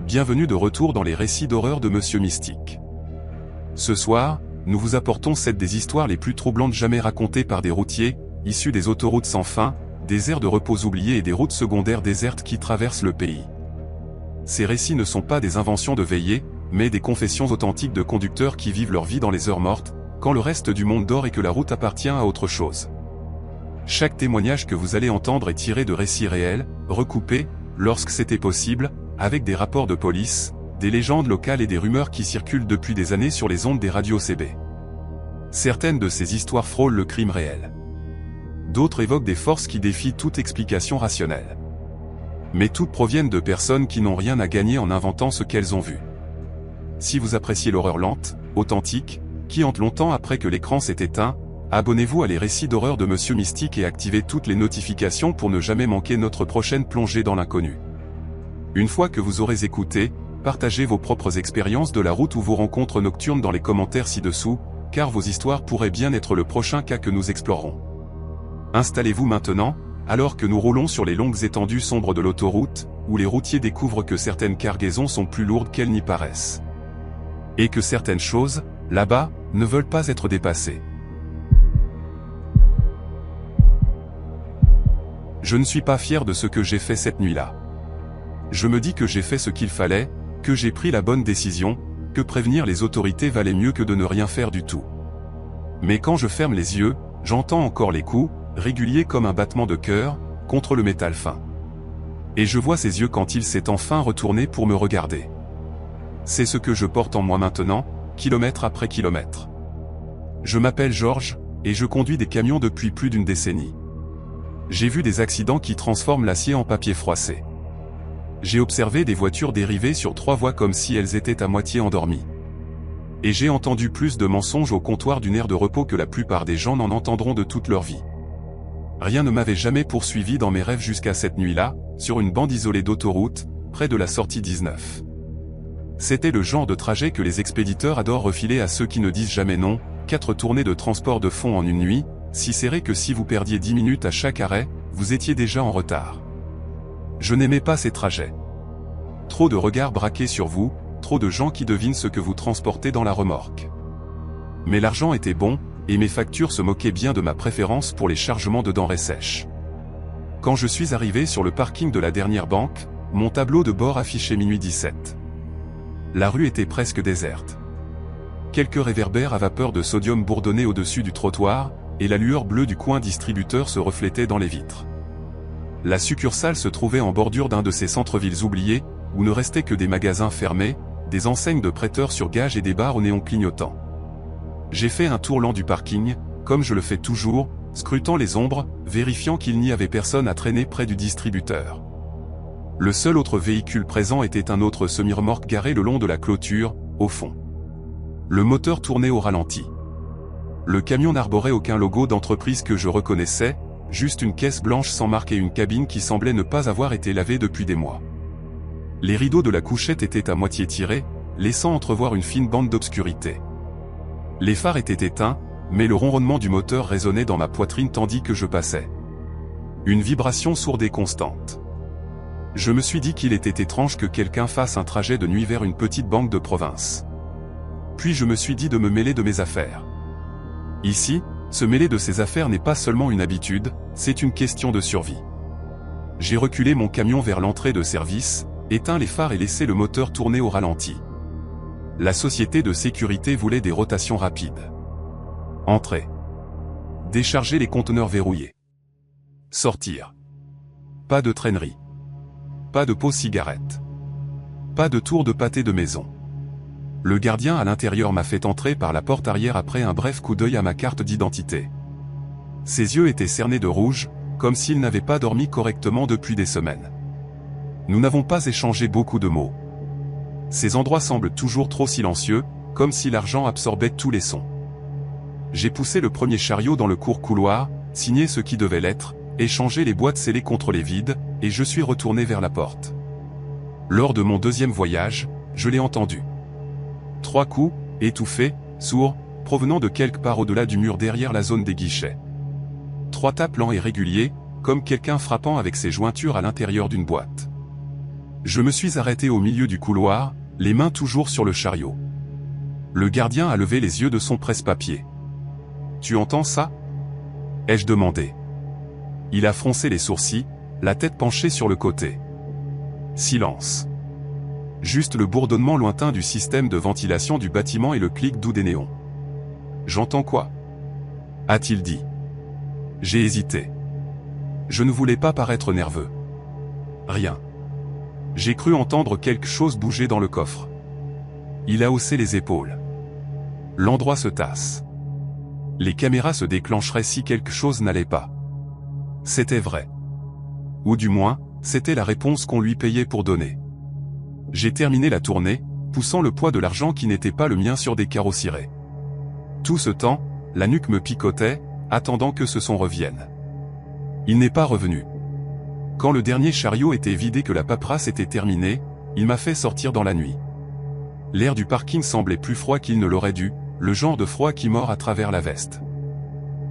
Bienvenue de retour dans les récits d'horreur de Monsieur Mystique. Ce soir, nous vous apportons 7 des histoires les plus troublantes jamais racontées par des routiers, issus des autoroutes sans fin, des aires de repos oubliées et des routes secondaires désertes qui traversent le pays. Ces récits ne sont pas des inventions de veillées, mais des confessions authentiques de conducteurs qui vivent leur vie dans les heures mortes, quand le reste du monde dort et que la route appartient à autre chose. Chaque témoignage que vous allez entendre est tiré de récits réels, recoupés, lorsque c'était possible, avec des rapports de police, des légendes locales et des rumeurs qui circulent depuis des années sur les ondes des radios CB. Certaines de ces histoires frôlent le crime réel. D'autres évoquent des forces qui défient toute explication rationnelle. Mais toutes proviennent de personnes qui n'ont rien à gagner en inventant ce qu'elles ont vu. Si vous appréciez l'horreur lente, authentique, qui hante longtemps après que l'écran s'est éteint, abonnez-vous à les récits d'horreur de Monsieur Mystique et activez toutes les notifications pour ne jamais manquer notre prochaine plongée dans l'inconnu. Une fois que vous aurez écouté, partagez vos propres expériences de la route ou vos rencontres nocturnes dans les commentaires ci-dessous, car vos histoires pourraient bien être le prochain cas que nous explorerons. Installez-vous maintenant, alors que nous roulons sur les longues étendues sombres de l'autoroute, où les routiers découvrent que certaines cargaisons sont plus lourdes qu'elles n'y paraissent. Et que certaines choses, là-bas, ne veulent pas être dépassées. Je ne suis pas fier de ce que j'ai fait cette nuit-là. Je me dis que j'ai fait ce qu'il fallait, que j'ai pris la bonne décision, que prévenir les autorités valait mieux que de ne rien faire du tout. Mais quand je ferme les yeux, j'entends encore les coups, réguliers comme un battement de cœur, contre le métal fin. Et je vois ses yeux quand il s'est enfin retourné pour me regarder. C'est ce que je porte en moi maintenant, kilomètre après kilomètre. Je m'appelle Georges, et je conduis des camions depuis plus d'une décennie. J'ai vu des accidents qui transforment l'acier en papier froissé. J'ai observé des voitures dériver sur 3 voies comme si elles étaient à moitié endormies. Et j'ai entendu plus de mensonges au comptoir d'une aire de repos que la plupart des gens n'en entendront de toute leur vie. Rien ne m'avait jamais poursuivi dans mes rêves jusqu'à cette nuit-là, sur une bande isolée d'autoroute, près de la sortie 19. C'était le genre de trajet que les expéditeurs adorent refiler à ceux qui ne disent jamais non, 4 tournées de transport de fond en une nuit, si serré que si vous perdiez 10 minutes à chaque arrêt, vous étiez déjà en retard. Je n'aimais pas ces trajets. Trop de regards braqués sur vous, trop de gens qui devinent ce que vous transportez dans la remorque. Mais l'argent était bon, et mes factures se moquaient bien de ma préférence pour les chargements de denrées sèches. Quand je suis arrivé sur le parking de la dernière banque, mon tableau de bord affichait minuit 17. La rue était presque déserte. Quelques réverbères à vapeur de sodium bourdonnaient au-dessus du trottoir, et la lueur bleue du coin distributeur se reflétait dans les vitres. La succursale se trouvait en bordure d'un de ces centres-villes oubliés, où ne restaient que des magasins fermés, des enseignes de prêteurs sur gage et des bars au néon clignotant. J'ai fait un tour lent du parking, comme je le fais toujours, scrutant les ombres, vérifiant qu'il n'y avait personne à traîner près du distributeur. Le seul autre véhicule présent était un autre semi-remorque garé le long de la clôture, au fond. Le moteur tournait au ralenti. Le camion n'arborait aucun logo d'entreprise que je reconnaissais, juste une caisse blanche sans marque et une cabine qui semblait ne pas avoir été lavée depuis des mois. Les rideaux de la couchette étaient à moitié tirés, laissant entrevoir une fine bande d'obscurité. Les phares étaient éteints, mais le ronronnement du moteur résonnait dans ma poitrine tandis que je passais. Une vibration sourde et constante. Je me suis dit qu'il était étrange que quelqu'un fasse un trajet de nuit vers une petite banque de province. Puis je me suis dit de me mêler de mes affaires. Ici, se mêler de ses affaires n'est pas seulement une habitude, c'est une question de survie. J'ai reculé mon camion vers l'entrée de service, éteint les phares et laissé le moteur tourner au ralenti. La société de sécurité voulait des rotations rapides. Entrer. Décharger les conteneurs verrouillés. Sortir. Pas de traînerie. Pas de pause cigarette. Pas de tour de pâté de maison. Le gardien à l'intérieur m'a fait entrer par la porte arrière après un bref coup d'œil à ma carte d'identité. Ses yeux étaient cernés de rouge, comme s'il n'avait pas dormi correctement depuis des semaines. Nous n'avons pas échangé beaucoup de mots. Ces endroits semblent toujours trop silencieux, comme si l'argent absorbait tous les sons. J'ai poussé le premier chariot dans le court couloir, signé ce qui devait l'être, échangé les boîtes scellées contre les vides, et je suis retourné vers la porte. Lors de mon deuxième voyage, je l'ai entendu. 3 coups, étouffés, sourds, provenant de quelque part au-delà du mur derrière la zone des guichets. 3 tapes lents et réguliers, comme quelqu'un frappant avec ses jointures à l'intérieur d'une boîte. Je me suis arrêté au milieu du couloir, les mains toujours sur le chariot. Le gardien a levé les yeux de son presse-papier. « Tu entends ça ?» ai-je demandé. Il a froncé les sourcils, la tête penchée sur le côté. Silence. Juste le bourdonnement lointain du système de ventilation du bâtiment et le clic doux des néons. « J'entends quoi ?» a-t-il dit. J'ai hésité. Je ne voulais pas paraître nerveux. Rien. J'ai cru entendre quelque chose bouger dans le coffre. Il a haussé les épaules. L'endroit se tasse. Les caméras se déclencheraient si quelque chose n'allait pas. C'était vrai. Ou du moins, c'était la réponse qu'on lui payait pour donner. J'ai terminé la tournée, poussant le poids de l'argent qui n'était pas le mien sur des carreaux cirés. Tout ce temps, la nuque me picotait, attendant que ce son revienne. Il n'est pas revenu. Quand le dernier chariot était vidé, que la paperasse était terminée, il m'a fait sortir dans la nuit. L'air du parking semblait plus froid qu'il ne l'aurait dû, le genre de froid qui mord à travers la veste.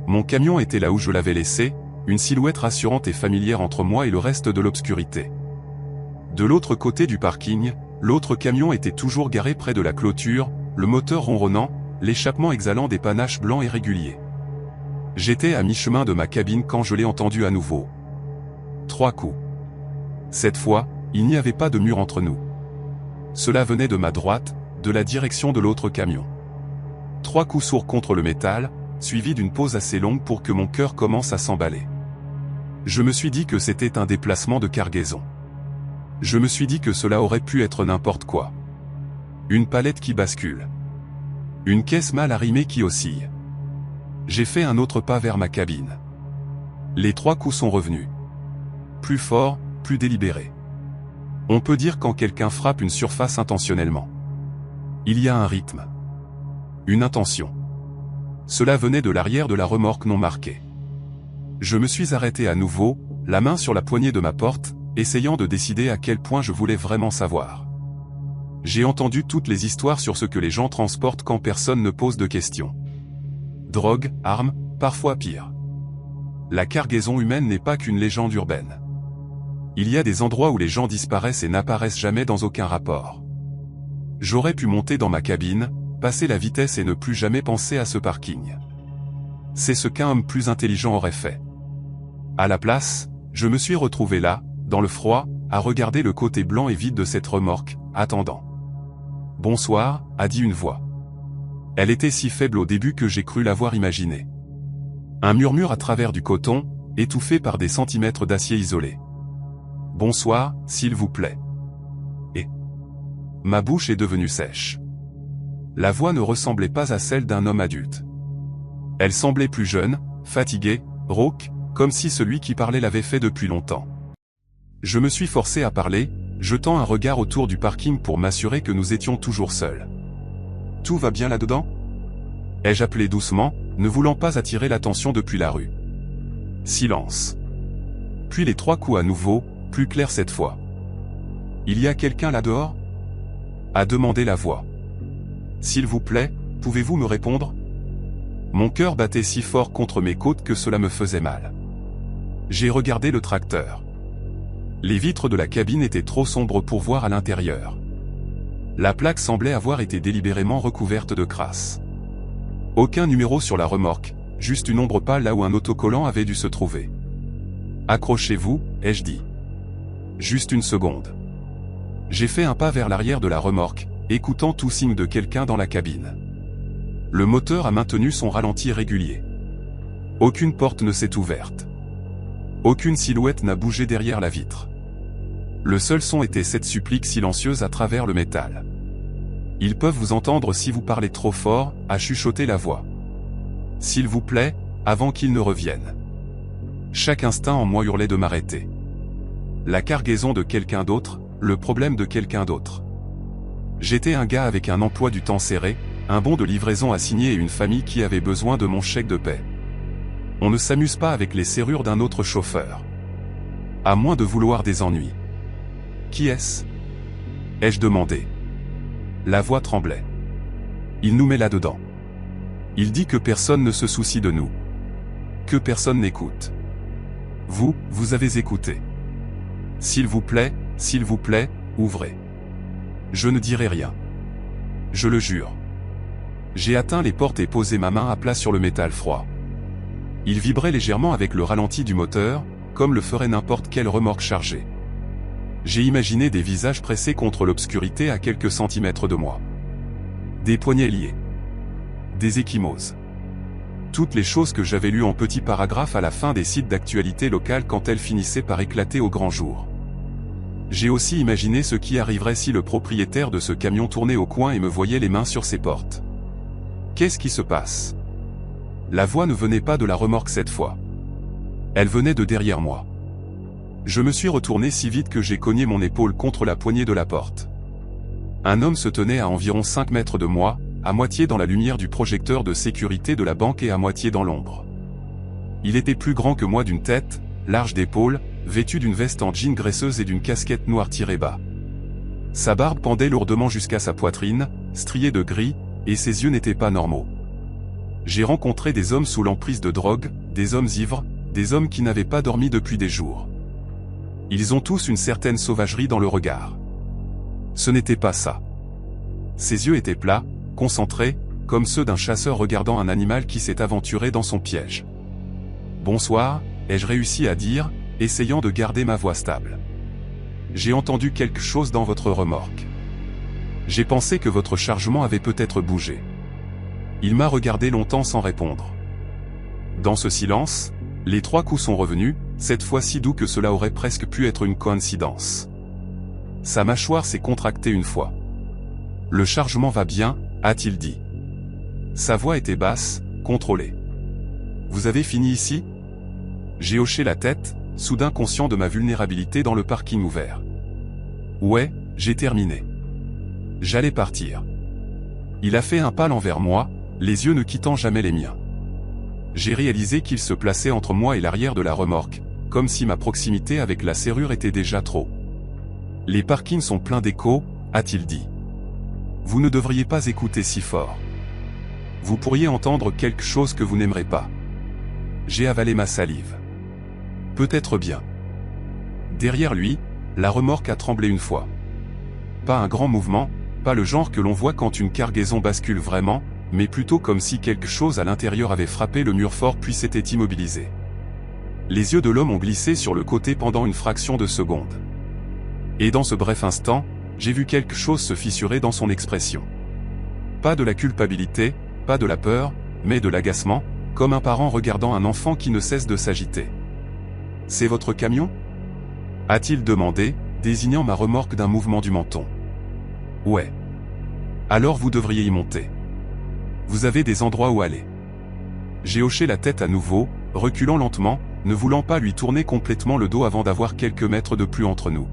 Mon camion était là où je l'avais laissé, une silhouette rassurante et familière entre moi et le reste de l'obscurité. De l'autre côté du parking, l'autre camion était toujours garé près de la clôture, le moteur ronronnant, l'échappement exhalant des panaches blancs et réguliers. J'étais à mi-chemin de ma cabine quand je l'ai entendu à nouveau. 3 coups. Cette fois, il n'y avait pas de mur entre nous. Cela venait de ma droite, de la direction de l'autre camion. 3 coups sourds contre le métal, suivis d'une pause assez longue pour que mon cœur commence à s'emballer. Je me suis dit que c'était un déplacement de cargaison. Je me suis dit que cela aurait pu être n'importe quoi. Une palette qui bascule. Une caisse mal arrimée qui oscille. J'ai fait un autre pas vers ma cabine. Les 3 coups sont revenus. Plus forts, plus délibérés. On peut dire quand quelqu'un frappe une surface intentionnellement. Il y a un rythme. Une intention. Cela venait de l'arrière de la remorque non marquée. Je me suis arrêté à nouveau, la main sur la poignée de ma porte, essayant de décider à quel point je voulais vraiment savoir. J'ai entendu toutes les histoires sur ce que les gens transportent quand personne ne pose de questions. Drogue, armes, parfois pire. La cargaison humaine n'est pas qu'une légende urbaine. Il y a des endroits où les gens disparaissent et n'apparaissent jamais dans aucun rapport. J'aurais pu monter dans ma cabine, passer la vitesse et ne plus jamais penser à ce parking. C'est ce qu'un homme plus intelligent aurait fait. À la place, je me suis retrouvé là, dans le froid, à regarder le côté blanc et vide de cette remorque, attendant. « Bonsoir », a dit une voix. Elle était si faible au début que j'ai cru l'avoir imaginée. Un murmure à travers du coton, étouffé par des centimètres d'acier isolé. « Bonsoir, s'il vous plaît. » Et ma bouche est devenue sèche. La voix ne ressemblait pas à celle d'un homme adulte. Elle semblait plus jeune, fatiguée, rauque, comme si celui qui parlait l'avait fait depuis longtemps. Je me suis forcé à parler, jetant un regard autour du parking pour m'assurer que nous étions toujours seuls. « Tout va bien là-dedans » ai-je appelé doucement, ne voulant pas attirer l'attention depuis la rue. Silence. Puis les 3 coups à nouveau, plus clairs cette fois. « Il y a quelqu'un là dehors » a demandé la voix. « S'il vous plaît, pouvez-vous me répondre » Mon cœur battait si fort contre mes côtes que cela me faisait mal. J'ai regardé le tracteur. Les vitres de la cabine étaient trop sombres pour voir à l'intérieur. La plaque semblait avoir été délibérément recouverte de crasse. Aucun numéro sur la remorque, juste une ombre pâle là où un autocollant avait dû se trouver. « Accrochez-vous », ai-je dit. Juste une seconde. J'ai fait un pas vers l'arrière de la remorque, écoutant tout signe de quelqu'un dans la cabine. Le moteur a maintenu son ralenti régulier. Aucune porte ne s'est ouverte. Aucune silhouette n'a bougé derrière la vitre. Le seul son était cette supplique silencieuse à travers le métal. « Ils peuvent vous entendre si vous parlez trop fort », a chuchoté la voix. « S'il vous plaît, avant qu'ils ne reviennent. » Chaque instinct en moi hurlait de m'arrêter. La cargaison de quelqu'un d'autre, le problème de quelqu'un d'autre. J'étais un gars avec un emploi du temps serré, un bon de livraison à signer et une famille qui avait besoin de mon chèque de paie. On ne s'amuse pas avec les serrures d'un autre chauffeur. À moins de vouloir des ennuis. « Qui est-ce » ai-je demandé. La voix tremblait. « Il nous met là-dedans. Il dit que personne ne se soucie de nous. Que personne n'écoute. Vous avez écouté. S'il vous plaît, Ouvrez. Je ne dirai rien. Je le jure. J'ai atteint les portes et posé ma main à plat sur le métal froid. Il vibrait légèrement avec le ralenti du moteur, comme le ferait n'importe quelle remorque chargée. J'ai imaginé des visages pressés contre l'obscurité à quelques centimètres de moi. Des poignets liés. Des ecchymoses. Toutes les choses que j'avais lues en petits paragraphes à la fin des sites d'actualité locale quand elles finissaient par éclater au grand jour. J'ai aussi imaginé ce qui arriverait si le propriétaire de ce camion tournait au coin et me voyait les mains sur ses portes. Qu'est-ce qui se passe? La voix ne venait pas de la remorque cette fois. Elle venait de derrière moi. Je me suis retourné si vite que j'ai cogné mon épaule contre la poignée de la porte. Un homme se tenait à environ 5 mètres de moi, à moitié dans la lumière du projecteur de sécurité de la banque et à moitié dans l'ombre. Il était plus grand que moi d'une tête, large d'épaules, vêtu d'une veste en jean graisseuse et d'une casquette noire tirée bas. Sa barbe pendait lourdement jusqu'à sa poitrine, striée de gris, et ses yeux n'étaient pas normaux. J'ai rencontré des hommes sous l'emprise de drogue, des hommes ivres, des hommes qui n'avaient pas dormi depuis des jours. Ils ont tous une certaine sauvagerie dans le regard. Ce n'était pas ça. Ses yeux étaient plats, concentrés, comme ceux d'un chasseur regardant un animal qui s'est aventuré dans son piège. « Bonsoir », ai-je réussi à dire, essayant de garder ma voix stable. « J'ai entendu quelque chose dans votre remorque. J'ai pensé que votre chargement avait peut-être bougé. » Il m'a regardé longtemps sans répondre. Dans ce silence, les 3 coups sont revenus, cette fois si doux que cela aurait presque pu être une coïncidence. Sa mâchoire s'est contractée une fois. « Le chargement va bien », a-t-il dit. Sa voix était basse, contrôlée. « Vous avez fini ici ?» J'ai hoché la tête, soudain conscient de ma vulnérabilité dans le parking ouvert. « Ouais, j'ai terminé. J'allais partir. » Il a fait un pas envers moi, les yeux ne quittant jamais les miens. J'ai réalisé qu'il se plaçait entre moi et l'arrière de la remorque, comme si ma proximité avec la serrure était déjà trop. « Les parkings sont pleins d'écho, » a-t-il dit. « Vous ne devriez pas écouter si fort. Vous pourriez entendre quelque chose que vous n'aimerez pas. » J'ai avalé ma salive. Peut-être bien. Derrière lui, la remorque a tremblé une fois. Pas un grand mouvement, pas le genre que l'on voit quand une cargaison bascule vraiment, mais plutôt comme si quelque chose à l'intérieur avait frappé le mur fort puis s'était immobilisé. Les yeux de l'homme ont glissé sur le côté pendant une fraction de seconde. Et dans ce bref instant, j'ai vu quelque chose se fissurer dans son expression. Pas de la culpabilité, pas de la peur, mais de l'agacement, comme un parent regardant un enfant qui ne cesse de s'agiter. « C'est votre camion ?» a-t-il demandé, désignant ma remorque d'un mouvement du menton. « Ouais. Alors vous devriez y monter. Vous avez des endroits où aller. » J'ai hoché la tête à nouveau, reculant lentement, ne voulant pas lui tourner complètement le dos avant d'avoir quelques mètres de plus entre nous.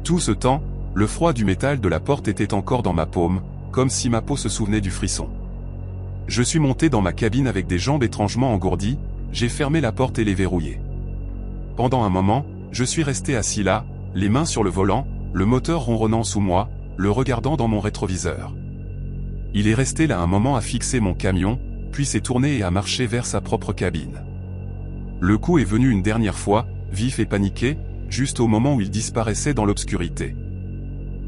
Tout ce temps, le froid du métal de la porte était encore dans ma paume, comme si ma peau se souvenait du frisson. Je suis monté dans ma cabine avec des jambes étrangement engourdies, j'ai fermé la porte et les verrouillé. Pendant un moment, je suis resté assis là, les mains sur le volant, le moteur ronronnant sous moi, le regardant dans mon rétroviseur. Il est resté là un moment à fixer mon camion, puis s'est tourné et a marché vers sa propre cabine. Le coup est venu une dernière fois, vif et paniqué, juste au moment où il disparaissait dans l'obscurité.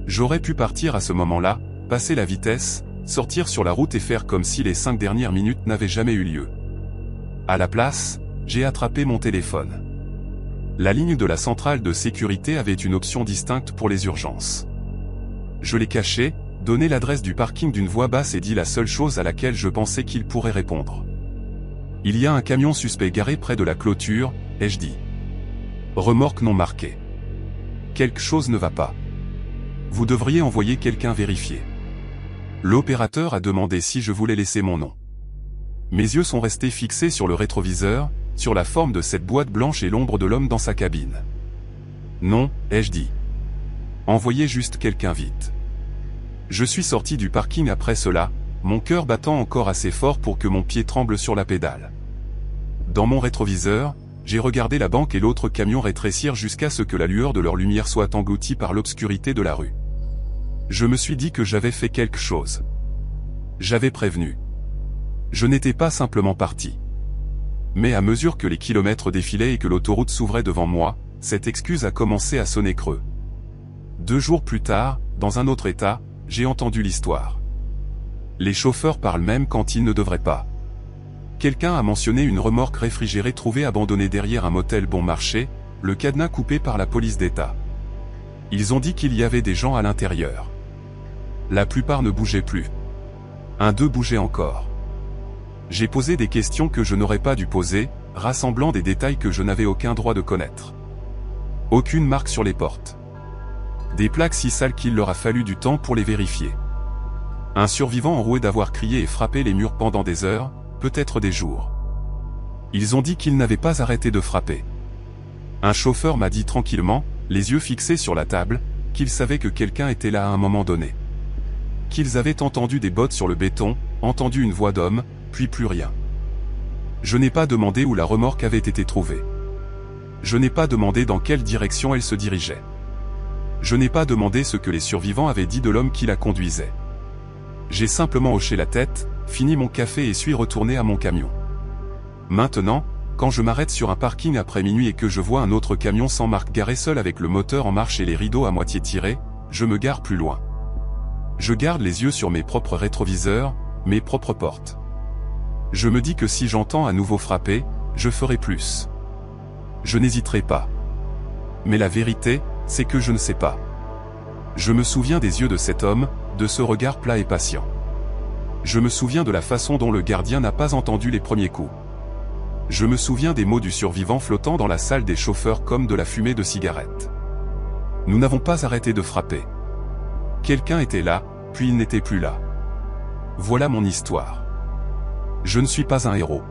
J'aurais pu partir à ce moment-là, passer la vitesse, sortir sur la route et faire comme si les 5 dernières minutes n'avaient jamais eu lieu. À la place, j'ai attrapé mon téléphone. La ligne de la centrale de sécurité avait une option distincte pour les urgences. Je l'ai caché, donné l'adresse du parking d'une voix basse et dit la seule chose à laquelle je pensais qu'il pourrait répondre. « Il y a un camion suspect garé près de la clôture », ai-je dit. Remorque non marquée. Quelque chose ne va pas. Vous devriez envoyer quelqu'un vérifier. L'opérateur a demandé si je voulais laisser mon nom. Mes yeux sont restés fixés sur le rétroviseur, sur la forme de cette boîte blanche et l'ombre de l'homme dans sa cabine. Non, ai-je dit. Envoyez juste quelqu'un vite. Je suis sorti du parking après cela, mon cœur battant encore assez fort pour que mon pied tremble sur la pédale. Dans mon rétroviseur, j'ai regardé la banque et l'autre camion rétrécir jusqu'à ce que la lueur de leur lumière soit engloutie par l'obscurité de la rue. Je me suis dit que j'avais fait quelque chose. J'avais prévenu. Je n'étais pas simplement parti. Mais à mesure que les kilomètres défilaient et que l'autoroute s'ouvrait devant moi, cette excuse a commencé à sonner creux. 2 jours plus tard, dans un autre état, j'ai entendu l'histoire. Les chauffeurs parlent même quand ils ne devraient pas. Quelqu'un a mentionné une remorque réfrigérée trouvée abandonnée derrière un motel bon marché, le cadenas coupé par la police d'État. Ils ont dit qu'il y avait des gens à l'intérieur. La plupart ne bougeaient plus. D'eux bougeait encore. J'ai posé des questions que je n'aurais pas dû poser, rassemblant des détails que je n'avais aucun droit de connaître. Aucune marque sur les portes. Des plaques si sales qu'il leur a fallu du temps pour les vérifier. Un survivant enroué d'avoir crié et frappé les murs pendant des heures, peut-être des jours. Ils ont dit qu'ils n'avaient pas arrêté de frapper. Un chauffeur m'a dit tranquillement, les yeux fixés sur la table, qu'ils savaient que quelqu'un était là à un moment donné. Qu'ils avaient entendu des bottes sur le béton, entendu une voix d'homme, puis plus rien. Je n'ai pas demandé où la remorque avait été trouvée. Je n'ai pas demandé dans quelle direction elle se dirigeait. Je n'ai pas demandé ce que les survivants avaient dit de l'homme qui la conduisait. J'ai simplement hoché la tête, fini mon café et suis retourné à mon camion. Maintenant, quand je m'arrête sur un parking après minuit et que je vois un autre camion sans marque garé seul avec le moteur en marche et les rideaux à moitié tirés, je me gare plus loin. Je garde les yeux sur mes propres rétroviseurs, mes propres portes. Je me dis que si j'entends à nouveau frapper, je ferai plus. Je n'hésiterai pas. Mais la vérité, c'est que je ne sais pas. Je me souviens des yeux de cet homme, de ce regard plat et patient. Je me souviens de la façon dont le gardien n'a pas entendu les premiers coups. Je me souviens des mots du survivant flottant dans la salle des chauffeurs comme de la fumée de cigarette. Nous n'avons pas arrêté de frapper. Quelqu'un était là, puis il n'était plus là. Voilà mon histoire. Je ne suis pas un héros.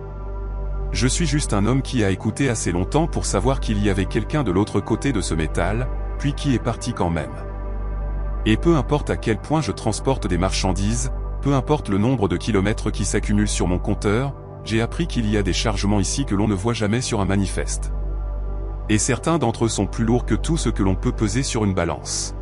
Je suis juste un homme qui a écouté assez longtemps pour savoir qu'il y avait quelqu'un de l'autre côté de ce métal, puis qui est parti quand même. Et peu importe à quel point je transporte des marchandises, peu importe le nombre de kilomètres qui s'accumulent sur mon compteur, j'ai appris qu'il y a des chargements ici que l'on ne voit jamais sur un manifeste. Et certains d'entre eux sont plus lourds que tout ce que l'on peut peser sur une balance.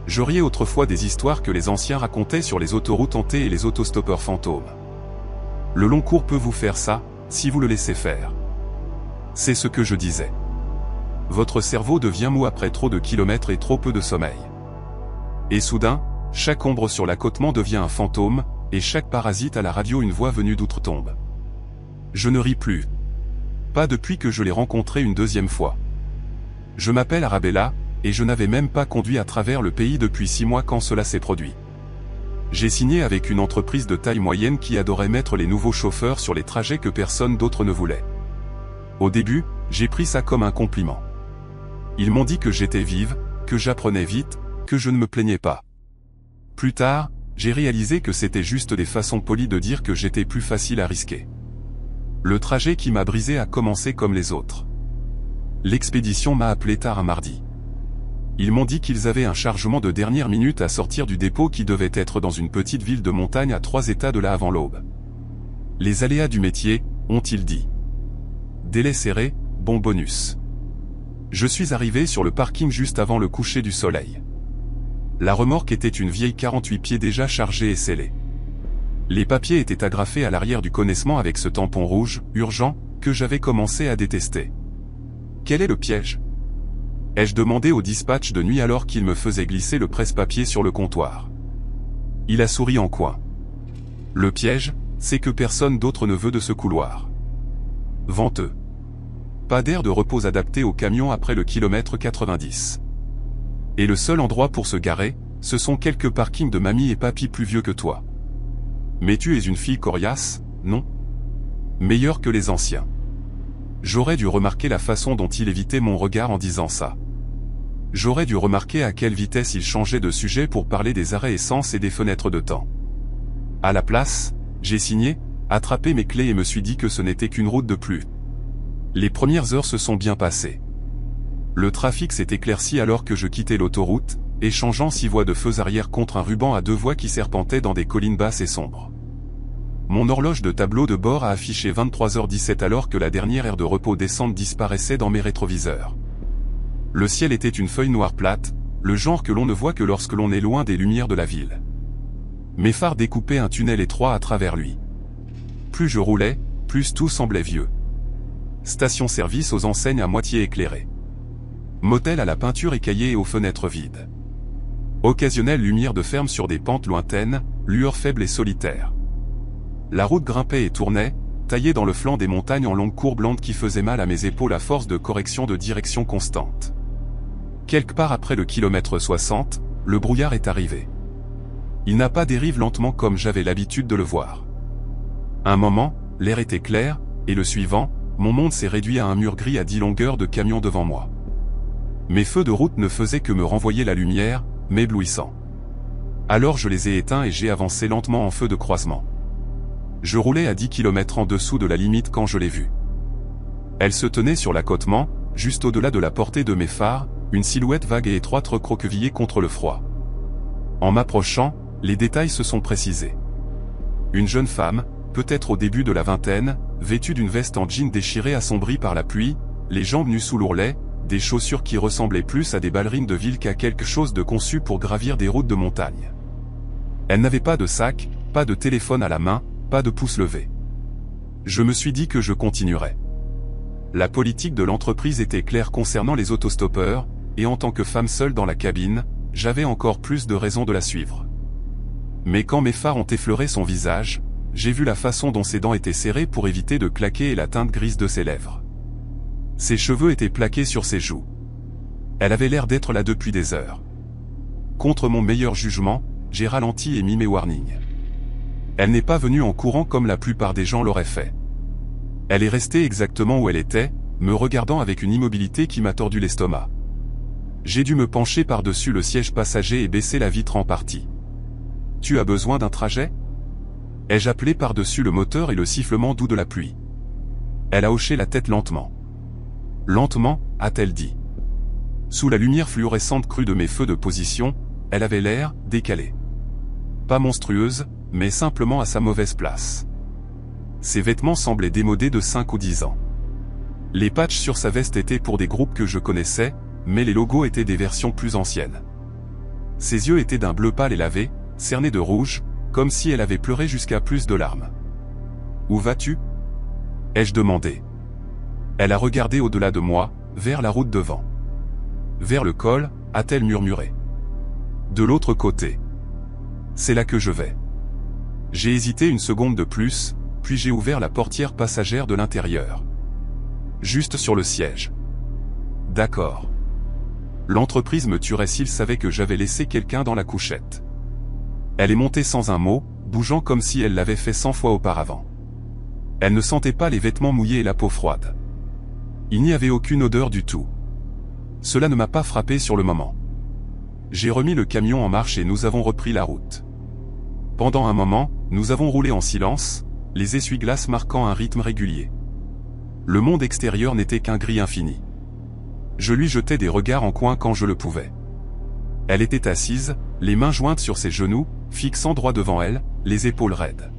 Je riais autrefois des histoires que les anciens racontaient sur les autoroutes hantées et les autostoppeurs fantômes. Le long cours peut vous faire ça, si vous le laissez faire. C'est ce que je disais. Votre cerveau devient mou après trop de kilomètres et trop peu de sommeil. Et soudain, chaque ombre sur l'accotement devient un fantôme, et chaque parasite à la radio une voix venue d'outre-tombe. Je ne ris plus. Pas depuis que je l'ai rencontré une deuxième fois. Je m'appelle Arabella, et je n'avais même pas conduit à travers le pays depuis 6 mois quand cela s'est produit. J'ai signé avec une entreprise de taille moyenne qui adorait mettre les nouveaux chauffeurs sur les trajets que personne d'autre ne voulait. Au début, j'ai pris ça comme un compliment. Ils m'ont dit que j'étais vive, que j'apprenais vite, que je ne me plaignais pas. Plus tard, j'ai réalisé que c'était juste des façons polies de dire que j'étais plus facile à risquer. Le trajet qui m'a brisé a commencé comme les autres. L'expédition m'a appelé tard un mardi. Ils m'ont dit qu'ils avaient un chargement de dernière minute à sortir du dépôt qui devait être dans une petite ville de montagne à 3 états de là avant l'aube. Les aléas du métier, ont-ils dit. Délai serré, bon bonus. Je suis arrivé sur le parking juste avant le coucher du soleil. La remorque était une vieille 48 pieds déjà chargée et scellée. Les papiers étaient agrafés à l'arrière du connaissement avec ce tampon rouge, urgent, que j'avais commencé à détester. Quel est le piège ? Ai-je demandé au dispatch de nuit alors qu'il me faisait glisser le presse-papier sur le comptoir. Il a souri en coin. Le piège, c'est que personne d'autre ne veut de ce couloir. Venteux. Pas d'air de repos adapté au camion après le kilomètre 90. Et le seul endroit pour se garer, ce sont quelques parkings de mamie et papy plus vieux que toi. Mais tu es une fille coriace, non ? Meilleure que les anciens. J'aurais dû remarquer la façon dont il évitait mon regard en disant ça. J'aurais dû remarquer à quelle vitesse il changeait de sujet pour parler des arrêts essence et des fenêtres de temps. À la place, j'ai signé, attrapé mes clés et me suis dit que ce n'était qu'une route de plus. Les premières heures se sont bien passées. Le trafic s'est éclairci alors que je quittais l'autoroute, échangeant 6 voies de feux arrière contre un ruban à 2 voies qui serpentait dans des collines basses et sombres. Mon horloge de tableau de bord a affiché 23h17 alors que la dernière aire de repos descente disparaissait dans mes rétroviseurs. Le ciel était une feuille noire plate, le genre que l'on ne voit que lorsque l'on est loin des lumières de la ville. Mes phares découpaient un tunnel étroit à travers lui. Plus je roulais, plus tout semblait vieux. Station-service aux enseignes à moitié éclairées. Motel à la peinture écaillée et aux fenêtres vides. Occasionnelle lumière de ferme sur des pentes lointaines, lueur faible et solitaire. La route grimpait et tournait, taillée dans le flanc des montagnes en longues courbes lentes qui faisaient mal à mes épaules à force de correction de direction constante. Quelque part après le kilomètre 60, le brouillard est arrivé. Il n'a pas dérivé lentement comme j'avais l'habitude de le voir. Un moment, l'air était clair, et le suivant, mon monde s'est réduit à un mur gris à 10 longueurs de camion devant moi. Mes feux de route ne faisaient que me renvoyer la lumière, m'éblouissant. Alors je les ai éteints et j'ai avancé lentement en feu de croisement. Je roulais à 10 km en dessous de la limite quand je l'ai vue. Elle se tenait sur l'accotement, juste au-delà de la portée de mes phares, une silhouette vague et étroite recroquevillée contre le froid. En m'approchant, les détails se sont précisés. Une jeune femme, peut-être au début de la vingtaine, vêtue d'une veste en jean déchirée assombrie par la pluie, les jambes nues sous l'ourlet, des chaussures qui ressemblaient plus à des ballerines de ville qu'à quelque chose de conçu pour gravir des routes de montagne. Elle n'avait pas de sac, pas de téléphone à la main, pas de pouce levé. Je me suis dit que je continuerais. La politique de l'entreprise était claire concernant les autostoppeurs, et en tant que femme seule dans la cabine, j'avais encore plus de raisons de la suivre. Mais quand mes phares ont effleuré son visage, j'ai vu la façon dont ses dents étaient serrées pour éviter de claquer et la teinte grise de ses lèvres. Ses cheveux étaient plaqués sur ses joues. Elle avait l'air d'être là depuis des heures. Contre mon meilleur jugement, j'ai ralenti et mis mes warnings. Elle n'est pas venue en courant comme la plupart des gens l'auraient fait. Elle est restée exactement où elle était, me regardant avec une immobilité qui m'a tordu l'estomac. J'ai dû me pencher par-dessus le siège passager et baisser la vitre en partie. « Tu as besoin d'un trajet ?» ai-je appelé par-dessus le moteur et le sifflement doux de la pluie. Elle a hoché la tête lentement. « Lentement » a-t-elle dit. Sous la lumière fluorescente crue de mes feux de position, elle avait l'air décalée. Pas monstrueuse, mais simplement à sa mauvaise place. Ses vêtements semblaient démodés de 5 ou 10 ans. Les patchs sur sa veste étaient pour des groupes que je connaissais, mais les logos étaient des versions plus anciennes. Ses yeux étaient d'un bleu pâle et lavé, cernés de rouge, comme si elle avait pleuré jusqu'à plus de larmes. « Où vas-tu » ai-je demandé. Elle a regardé au-delà de moi, vers la route devant. « Vers le col » a-t-elle murmuré. « De l'autre côté. C'est là que je vais. » J'ai hésité une seconde de plus, puis j'ai ouvert la portière passagère de l'intérieur. Juste sur le siège. D'accord. L'entreprise me tuerait s'il savait que j'avais laissé quelqu'un dans la couchette. Elle est montée sans un mot, bougeant comme si elle l'avait fait 100 fois auparavant. Elle ne sentait pas les vêtements mouillés et la peau froide. Il n'y avait aucune odeur du tout. Cela ne m'a pas frappé sur le moment. J'ai remis le camion en marche et nous avons repris la route. Pendant un moment, nous avons roulé en silence, les essuie-glaces marquant un rythme régulier. Le monde extérieur n'était qu'un gris infini. Je lui jetais des regards en coin quand je le pouvais. Elle était assise, les mains jointes sur ses genoux, fixant droit devant elle, les épaules raides.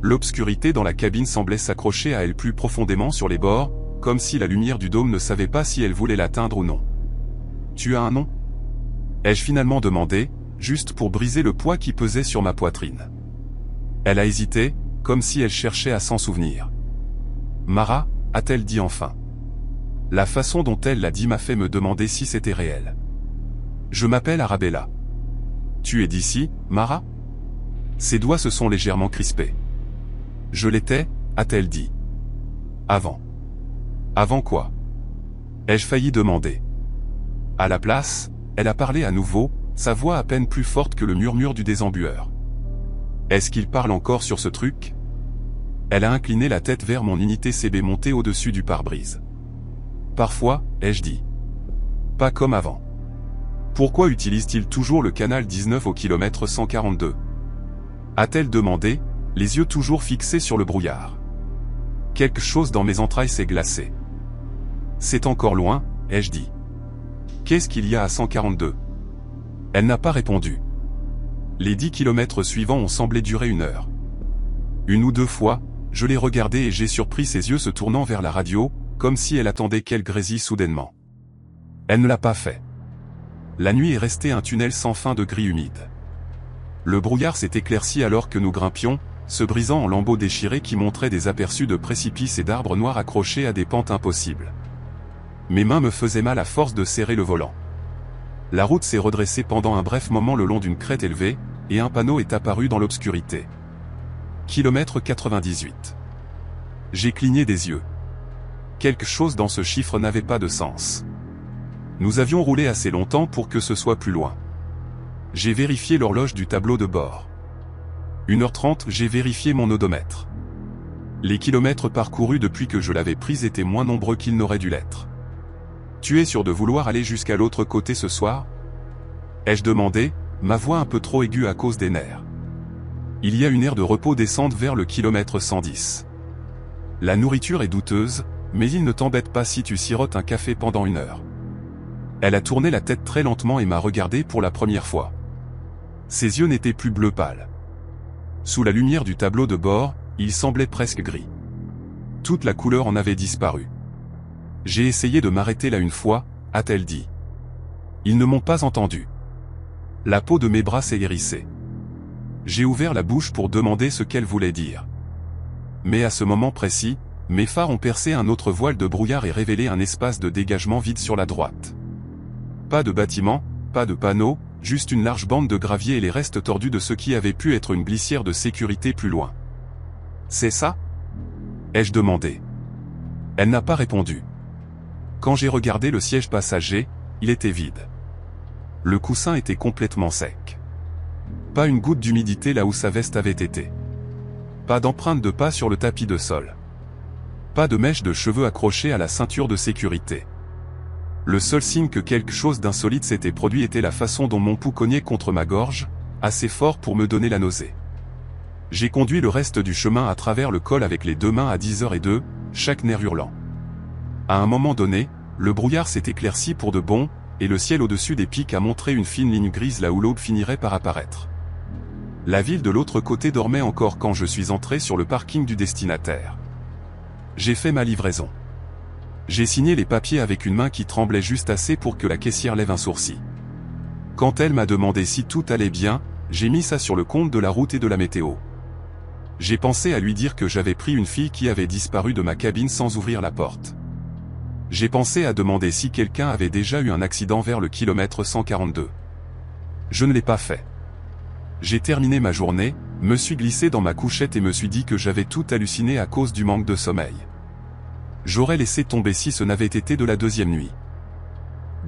L'obscurité dans la cabine semblait s'accrocher à elle plus profondément sur les bords, comme si la lumière du dôme ne savait pas si elle voulait l'atteindre ou non. « Tu as un nom » ai-je finalement demandé, juste pour briser le poids qui pesait sur ma poitrine. Elle a hésité, comme si elle cherchait à s'en souvenir. « Mara » a-t-elle dit enfin. La façon dont elle l'a dit m'a fait me demander si c'était réel. « Je m'appelle Arabella. »« Tu es d'ici, Mara » Ses doigts se sont légèrement crispés. « Je l'étais » a-t-elle dit. « Avant. »« Avant quoi » ai-je failli demander. À la place, elle a parlé à nouveau, sa voix à peine plus forte que le murmure du désembueur. « Est-ce qu'il parle encore sur ce truc ?» Elle a incliné la tête vers mon unité CB montée au-dessus du pare-brise. « Parfois, ai-je dit. Pas comme avant. Pourquoi utilise-t-il toujours le canal 19 au kilomètre 142 » a-t-elle demandé, les yeux toujours fixés sur le brouillard. Quelque chose dans mes entrailles s'est glacé. « C'est encore loin, ai-je dit. Qu'est-ce qu'il y a à 142 » Elle n'a pas répondu. Les 10 kilomètres suivants ont semblé durer 1 heure. Une ou deux fois, je l'ai regardée et j'ai surpris ses yeux se tournant vers la radio, comme si elle attendait qu'elle grésille soudainement. Elle ne l'a pas fait. La nuit est restée un tunnel sans fin de gris humide. Le brouillard s'est éclairci alors que nous grimpions, se brisant en lambeaux déchirés qui montraient des aperçus de précipices et d'arbres noirs accrochés à des pentes impossibles. Mes mains me faisaient mal à force de serrer le volant. La route s'est redressée pendant un bref moment le long d'une crête élevée, et un panneau est apparu dans l'obscurité. Kilomètre 98. J'ai cligné des yeux. Quelque chose dans ce chiffre n'avait pas de sens. Nous avions roulé assez longtemps pour que ce soit plus loin. J'ai vérifié l'horloge du tableau de bord. 1h30, j'ai vérifié mon odomètre. Les kilomètres parcourus depuis que je l'avais prise étaient moins nombreux qu'ils n'auraient dû l'être. Tu es sûr de vouloir aller jusqu'à l'autre côté ce soir? Ai-je demandé, ma voix un peu trop aiguë à cause des nerfs. Il y a une aire de repos descente vers le kilomètre 110. La nourriture est douteuse, mais il ne t'embête pas si tu sirotes un café pendant 1 heure. Elle a tourné la tête très lentement et m'a regardé pour la première fois. Ses yeux n'étaient plus bleu pâle. Sous la lumière du tableau de bord, il semblait presque gris. Toute la couleur en avait disparu. J'ai essayé de m'arrêter là une fois, a-t-elle dit. Ils ne m'ont pas entendu. La peau de mes bras s'est hérissée. J'ai ouvert la bouche pour demander ce qu'elle voulait dire. Mais à ce moment précis, mes phares ont percé un autre voile de brouillard et révélé un espace de dégagement vide sur la droite. Pas de bâtiment, pas de panneau, juste une large bande de gravier et les restes tordus de ce qui avait pu être une glissière de sécurité plus loin. C'est ça? Ai-je demandé. Elle n'a pas répondu. Quand j'ai regardé le siège passager, il était vide. Le coussin était complètement sec. Pas une goutte d'humidité là où sa veste avait été. Pas d'empreinte de pas sur le tapis de sol. Pas de mèche de cheveux accrochée à la ceinture de sécurité. Le seul signe que quelque chose d'insolite s'était produit était la façon dont mon pouls cognait contre ma gorge, assez fort pour me donner la nausée. J'ai conduit le reste du chemin à travers le col avec les 2 mains à 10h02, chaque nerf hurlant. À un moment donné, le brouillard s'est éclairci pour de bon, et le ciel au-dessus des pics a montré une fine ligne grise là où l'aube finirait par apparaître. La ville de l'autre côté dormait encore quand je suis entré sur le parking du destinataire. J'ai fait ma livraison. J'ai signé les papiers avec une main qui tremblait juste assez pour que la caissière lève un sourcil. Quand elle m'a demandé si tout allait bien, j'ai mis ça sur le compte de la route et de la météo. J'ai pensé à lui dire que j'avais pris une fille qui avait disparu de ma cabine sans ouvrir la porte. J'ai pensé à demander si quelqu'un avait déjà eu un accident vers le kilomètre 142. Je ne l'ai pas fait. J'ai terminé ma journée, me suis glissé dans ma couchette et me suis dit que j'avais tout halluciné à cause du manque de sommeil. J'aurais laissé tomber si ce n'avait été de la 2e nuit.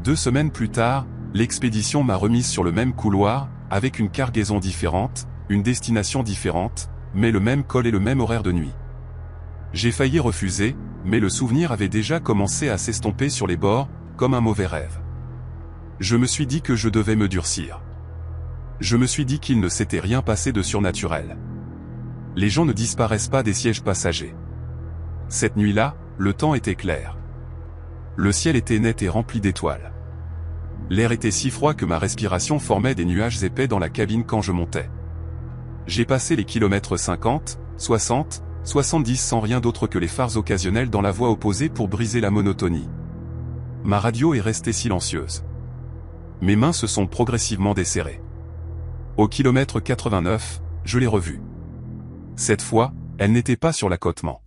2 semaines plus tard, l'expédition m'a remise sur le même couloir, avec une cargaison différente, une destination différente, mais le même col et le même horaire de nuit. J'ai failli refuser, mais le souvenir avait déjà commencé à s'estomper sur les bords, comme un mauvais rêve. Je me suis dit que je devais me durcir. Je me suis dit qu'il ne s'était rien passé de surnaturel. Les gens ne disparaissent pas des sièges passagers. Cette nuit-là, le temps était clair. Le ciel était net et rempli d'étoiles. L'air était si froid que ma respiration formait des nuages épais dans la cabine quand je montais. J'ai passé les kilomètres 50, 60, 70 sans rien d'autre que les phares occasionnels dans la voie opposée pour briser la monotonie. Ma radio est restée silencieuse. Mes mains se sont progressivement desserrées. Au kilomètre 89, je l'ai revue. Cette fois, elle n'était pas sur l'accotement.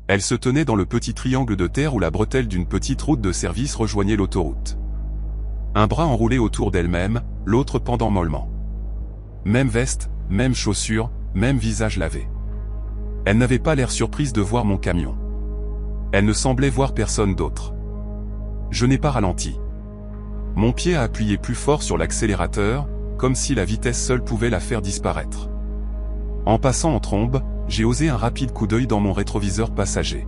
Elle se tenait dans le petit triangle de terre où la bretelle d'une petite route de service rejoignait l'autoroute. Un bras enroulé autour d'elle-même, l'autre pendant mollement. Même veste, même chaussures, même visage lavé. Elle n'avait pas l'air surprise de voir mon camion. Elle ne semblait voir personne d'autre. Je n'ai pas ralenti. Mon pied a appuyé plus fort sur l'accélérateur, comme si la vitesse seule pouvait la faire disparaître. En passant en trombe, j'ai osé un rapide coup d'œil dans mon rétroviseur passager.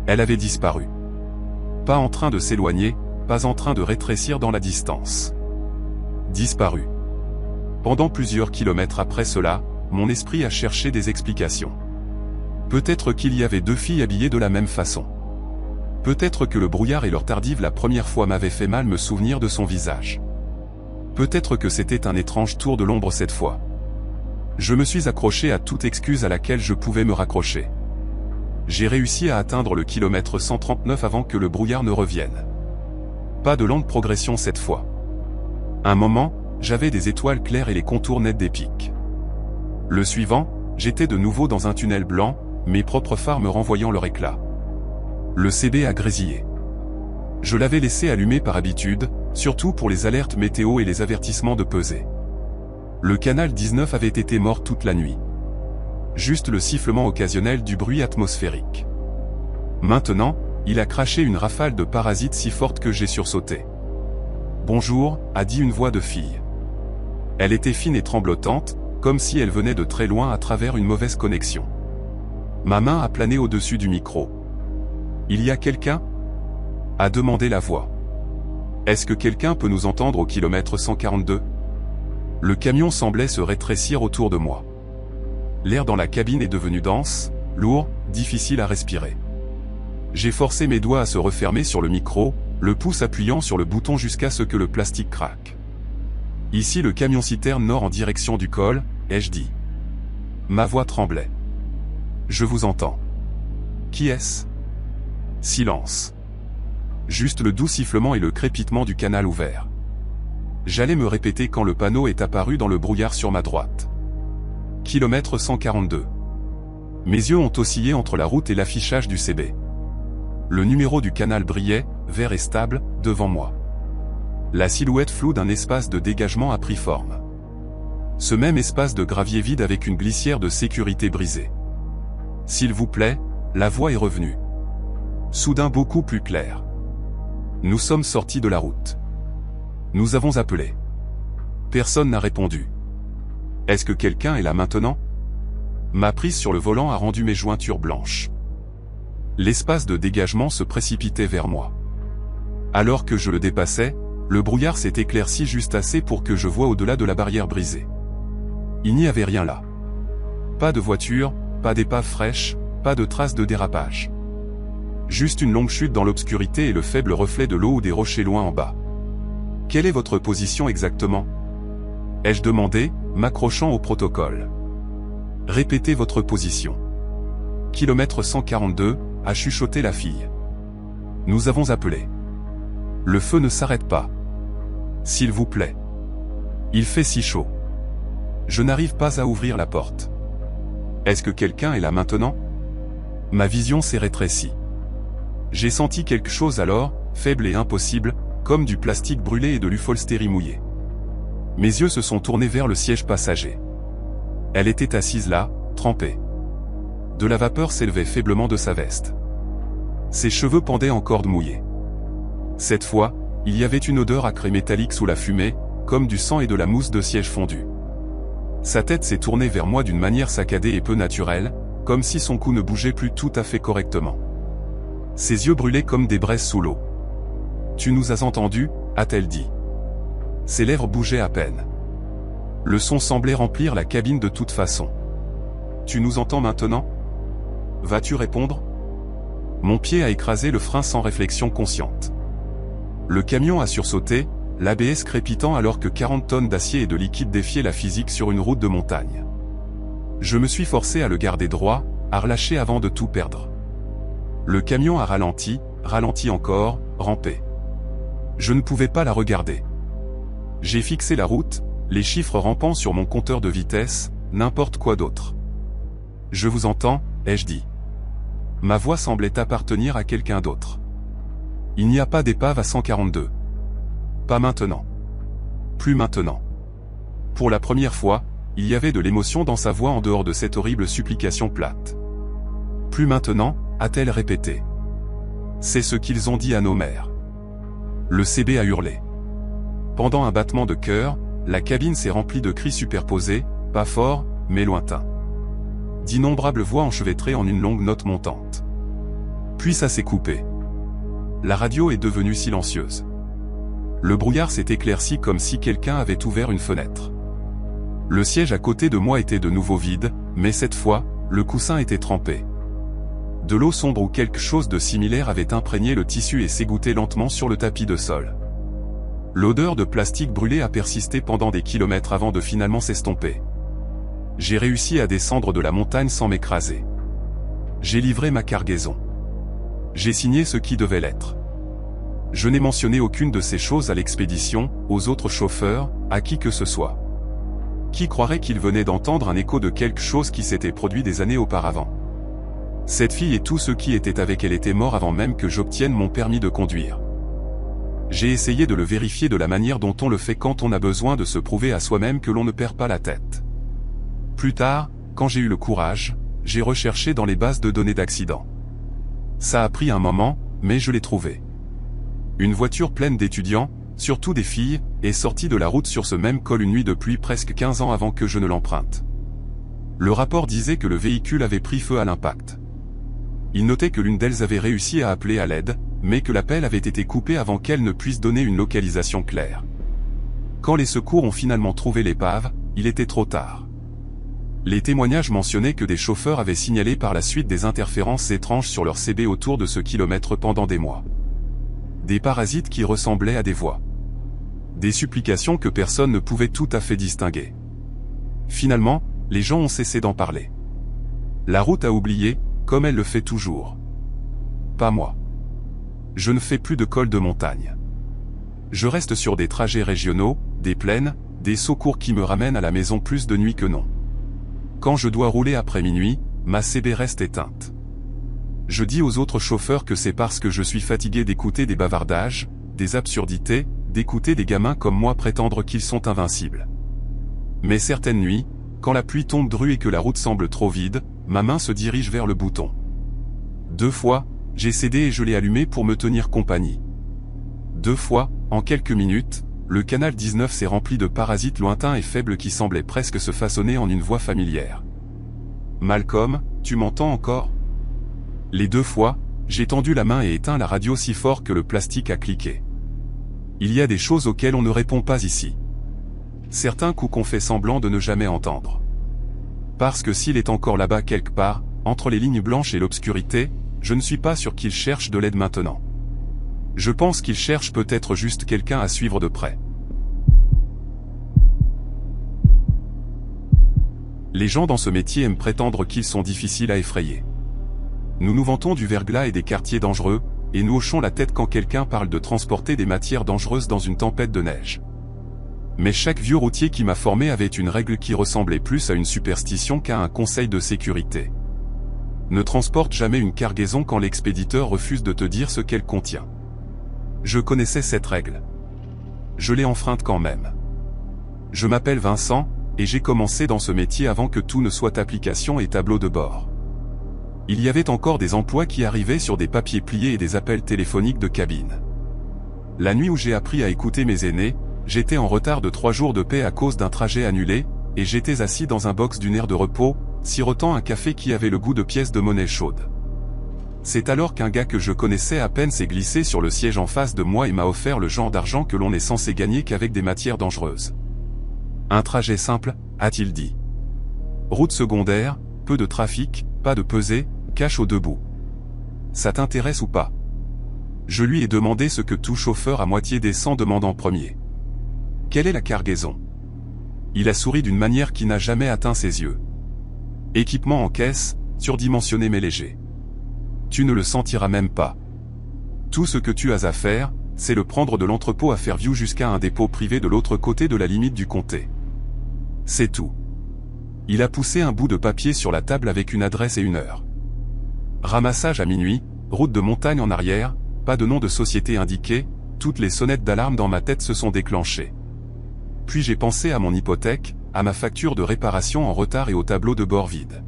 Elle avait disparu. Pas en train de s'éloigner, pas en train de rétrécir dans la distance. Disparu. Pendant plusieurs kilomètres après cela, mon esprit a cherché des explications. Peut-être qu'il y avait 2 filles habillées de la même façon. Peut-être que le brouillard et l'heure tardive la première fois m'avaient fait mal me souvenir de son visage. Peut-être que c'était un étrange tour de l'ombre cette fois. Je me suis accroché à toute excuse à laquelle je pouvais me raccrocher. J'ai réussi à atteindre le kilomètre 139 avant que le brouillard ne revienne. Pas de lente progression cette fois. Un moment, j'avais des étoiles claires et les contours nets des pics. Le suivant, j'étais de nouveau dans un tunnel blanc, mes propres phares me renvoyant leur éclat. Le CB a grésillé. Je l'avais laissé allumé par habitude, surtout pour les alertes météo et les avertissements de pesée. Le canal 19 avait été mort toute la nuit. Juste le sifflement occasionnel du bruit atmosphérique. Maintenant, il a craché une rafale de parasites si forte que j'ai sursauté. « Bonjour », a dit une voix de fille. Elle était fine et tremblotante, comme si elle venait de très loin à travers une mauvaise connexion. Ma main a plané au-dessus du micro. « Il y a quelqu'un » a demandé la voix. « Est-ce que quelqu'un peut nous entendre au kilomètre 142 » Le camion semblait se rétrécir autour de moi. L'air dans la cabine est devenu dense, lourd, difficile à respirer. J'ai forcé mes doigts à se refermer sur le micro, le pouce appuyant sur le bouton jusqu'à ce que le plastique craque. Ici le camion-citerne nord en direction du col, ai-je dit. Ma voix tremblait. Je vous entends. Qui est-ce? Silence. Juste le doux sifflement et le crépitement du canal ouvert. J'allais me répéter quand le panneau est apparu dans le brouillard sur ma droite. Kilomètre 142. Mes yeux ont oscillé entre la route et l'affichage du CB. Le numéro du canal brillait, vert et stable, devant moi. La silhouette floue d'un espace de dégagement a pris forme. Ce même espace de gravier vide avec une glissière de sécurité brisée. S'il vous plaît, la voix est revenue. Soudain beaucoup plus claire. Nous sommes sortis de la route. Nous avons appelé. Personne n'a répondu. Est-ce que quelqu'un est là maintenant? Ma prise sur le volant a rendu mes jointures blanches. L'espace de dégagement se précipitait vers moi. Alors que je le dépassais, le brouillard s'est éclairci juste assez pour que je voie au-delà de la barrière brisée. Il n'y avait rien là. Pas de voiture, pas d'épave fraîche, pas de traces de dérapage. Juste une longue chute dans l'obscurité et le faible reflet de l'eau ou des rochers loin en bas. Quelle est votre position exactement? Ai-je demandé, m'accrochant au protocole. Répétez votre position. Kilomètre 142, a chuchoté la fille. Nous avons appelé. Le feu ne s'arrête pas. S'il vous plaît. Il fait si chaud. Je n'arrive pas à ouvrir la porte. Est-ce que quelqu'un est là maintenant? Ma vision s'est rétrécie. J'ai senti quelque chose alors, faible et impossible, comme du plastique brûlé et de l'upholstérie mouillée. Mes yeux se sont tournés vers le siège passager. Elle était assise là, trempée. De la vapeur s'élevait faiblement de sa veste. Ses cheveux pendaient en cordes mouillées. Cette fois, il y avait une odeur acrée métallique sous la fumée, comme du sang et de la mousse de siège fondu. Sa tête s'est tournée vers moi d'une manière saccadée et peu naturelle, comme si son cou ne bougeait plus tout à fait correctement. Ses yeux brûlaient comme des braises sous l'eau. « Tu nous as entendus » a-t-elle dit. Ses lèvres bougeaient à peine. Le son semblait remplir la cabine de toute façon. « Tu nous entends maintenant? Vas-tu répondre » Mon pied a écrasé le frein sans réflexion consciente. Le camion a sursauté, l'ABS crépitant alors que 40 tonnes d'acier et de liquide défiaient la physique sur une route de montagne. Je me suis forcé à le garder droit, à relâcher avant de tout perdre. Le camion a ralenti encore, rampé. Je ne pouvais pas la regarder. J'ai fixé la route, les chiffres rampant sur mon compteur de vitesse, n'importe quoi d'autre. Je vous entends, ai-je dit. Ma voix semblait appartenir à quelqu'un d'autre. Il n'y a pas d'épave à 142. Pas maintenant. Plus maintenant. Pour la première fois, il y avait de l'émotion dans sa voix en dehors de cette horrible supplication plate. Plus maintenant, a-t-elle répété. C'est ce qu'ils ont dit à nos mères. Le CB a hurlé. Pendant un battement de cœur, la cabine s'est remplie de cris superposés, pas forts, mais lointains. D'innombrables voix enchevêtrées en une longue note montante. Puis ça s'est coupé. La radio est devenue silencieuse. Le brouillard s'est éclairci comme si quelqu'un avait ouvert une fenêtre. Le siège à côté de moi était de nouveau vide, mais cette fois, le coussin était trempé. De l'eau sombre ou quelque chose de similaire avait imprégné le tissu et s'égouttait lentement sur le tapis de sol. L'odeur de plastique brûlé a persisté pendant des kilomètres avant de finalement s'estomper. J'ai réussi à descendre de la montagne sans m'écraser. J'ai livré ma cargaison. J'ai signé ce qui devait l'être. Je n'ai mentionné aucune de ces choses à l'expédition, aux autres chauffeurs, à qui que ce soit. Qui croirait qu'il venait d'entendre un écho de quelque chose qui s'était produit des années auparavant? Cette fille et tous ceux qui étaient avec elle étaient morts avant même que j'obtienne mon permis de conduire. J'ai essayé de le vérifier de la manière dont on le fait quand on a besoin de se prouver à soi-même que l'on ne perd pas la tête. Plus tard, quand j'ai eu le courage, j'ai recherché dans les bases de données d'accidents. Ça a pris un moment, mais je l'ai trouvé. Une voiture pleine d'étudiants, surtout des filles, est sortie de la route sur ce même col une nuit depuis presque 15 ans avant que je ne l'emprunte. Le rapport disait que le véhicule avait pris feu à l'impact. Il notait que l'une d'elles avait réussi à appeler à l'aide, mais que l'appel avait été coupé avant qu'elle ne puisse donner une localisation claire. Quand les secours ont finalement trouvé l'épave, il était trop tard. Les témoignages mentionnaient que des chauffeurs avaient signalé par la suite des interférences étranges sur leur CB autour de ce kilomètre pendant des mois. Des parasites qui ressemblaient à des voix. Des supplications que personne ne pouvait tout à fait distinguer. Finalement, les gens ont cessé d'en parler. La route a oublié, comme elle le fait toujours. Pas moi. Je ne fais plus de col de montagne. Je reste sur des trajets régionaux, des plaines, des sauts courts qui me ramènent à la maison plus de nuit que non. Quand je dois rouler après minuit, ma CB reste éteinte. Je dis aux autres chauffeurs que c'est parce que je suis fatigué d'écouter des bavardages, des absurdités, d'écouter des gamins comme moi prétendre qu'ils sont invincibles. Mais certaines nuits, quand la pluie tombe drue et que la route semble trop vide, ma main se dirige vers le bouton. 2 fois, j'ai cédé et je l'ai allumé pour me tenir compagnie. 2 fois, en quelques minutes, le canal 19 s'est rempli de parasites lointains et faibles qui semblaient presque se façonner en une voix familière. Malcolm, tu m'entends encore? Les 2 fois, j'ai tendu la main et éteint la radio si fort que le plastique a cliqué. Il y a des choses auxquelles on ne répond pas ici. Certains coups qu'on fait semblant de ne jamais entendre. Parce que s'il est encore là-bas quelque part, entre les lignes blanches et l'obscurité, je ne suis pas sûr qu'il cherche de l'aide maintenant. Je pense qu'il cherche peut-être juste quelqu'un à suivre de près. Les gens dans ce métier aiment prétendre qu'ils sont difficiles à effrayer. Nous nous vantons du verglas et des quartiers dangereux, et nous hochons la tête quand quelqu'un parle de transporter des matières dangereuses dans une tempête de neige. Mais chaque vieux routier qui m'a formé avait une règle qui ressemblait plus à une superstition qu'à un conseil de sécurité. Ne transporte jamais une cargaison quand l'expéditeur refuse de te dire ce qu'elle contient. Je connaissais cette règle. Je l'ai enfreinte quand même. Je m'appelle Vincent, et j'ai commencé dans ce métier avant que tout ne soit application et tableau de bord. Il y avait encore des emplois qui arrivaient sur des papiers pliés et des appels téléphoniques de cabine. La nuit où j'ai appris à écouter mes aînés, j'étais en retard de 3 jours de paix à cause d'un trajet annulé, et j'étais assis dans un box d'une aire de repos, sirotant un café qui avait le goût de pièces de monnaie chaude. C'est alors qu'un gars que je connaissais à peine s'est glissé sur le siège en face de moi et m'a offert le genre d'argent que l'on est censé gagner qu'avec des matières dangereuses. Un trajet simple, a-t-il dit. Route secondaire, peu de trafic, pas de pesée, cache aux 2 bouts. Ça t'intéresse ou pas? Je lui ai demandé ce que tout chauffeur à moitié décent demande en premier. Quelle est la cargaison? Il a souri d'une manière qui n'a jamais atteint ses yeux. Équipement en caisse, surdimensionné mais léger. Tu ne le sentiras même pas. Tout ce que tu as à faire, c'est le prendre de l'entrepôt à Fairview jusqu'à un dépôt privé de l'autre côté de la limite du comté. C'est tout. Il a poussé un bout de papier sur la table avec une adresse et une heure. Ramassage à minuit, route de montagne en arrière, pas de nom de société indiqué, toutes les sonnettes d'alarme dans ma tête se sont déclenchées. Puis j'ai pensé à mon hypothèque, à ma facture de réparation en retard et au tableau de bord vide.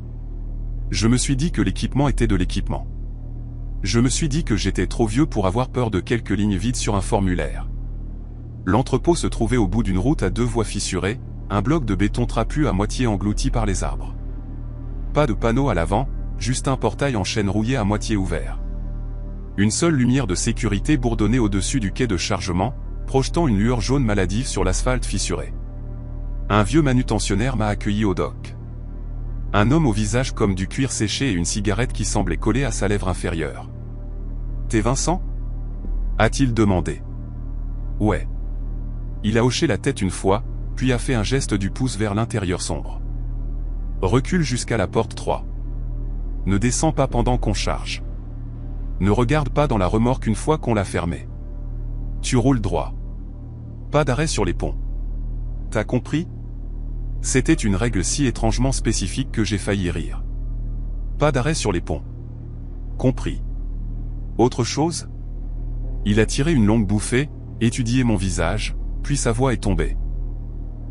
Je me suis dit que l'équipement était de l'équipement. Je me suis dit que j'étais trop vieux pour avoir peur de quelques lignes vides sur un formulaire. L'entrepôt se trouvait au bout d'une route à 2 voies fissurées, un bloc de béton trapu à moitié englouti par les arbres. Pas de panneau à l'avant, juste un portail en chêne rouillé à moitié ouvert. Une seule lumière de sécurité bourdonnait au-dessus du quai de chargement, projetant une lueur jaune maladive sur l'asphalte fissuré. Un vieux manutentionnaire m'a accueilli au dock. Un homme au visage comme du cuir séché et une cigarette qui semblait coller à sa lèvre inférieure. « T'es Vincent ?» a-t-il demandé. « Ouais. » Il a hoché la tête une fois, puis a fait un geste du pouce vers l'intérieur sombre. « Recule jusqu'à la porte 3. Ne descends pas pendant qu'on charge. Ne regarde pas dans la remorque une fois qu'on l'a fermée. Tu roules droit. Pas d'arrêt sur les ponts. T'as compris ? C'était une règle si étrangement spécifique que j'ai failli rire. Pas d'arrêt sur les ponts. Compris. Autre chose? Il a tiré une longue bouffée, étudié mon visage, puis sa voix est tombée.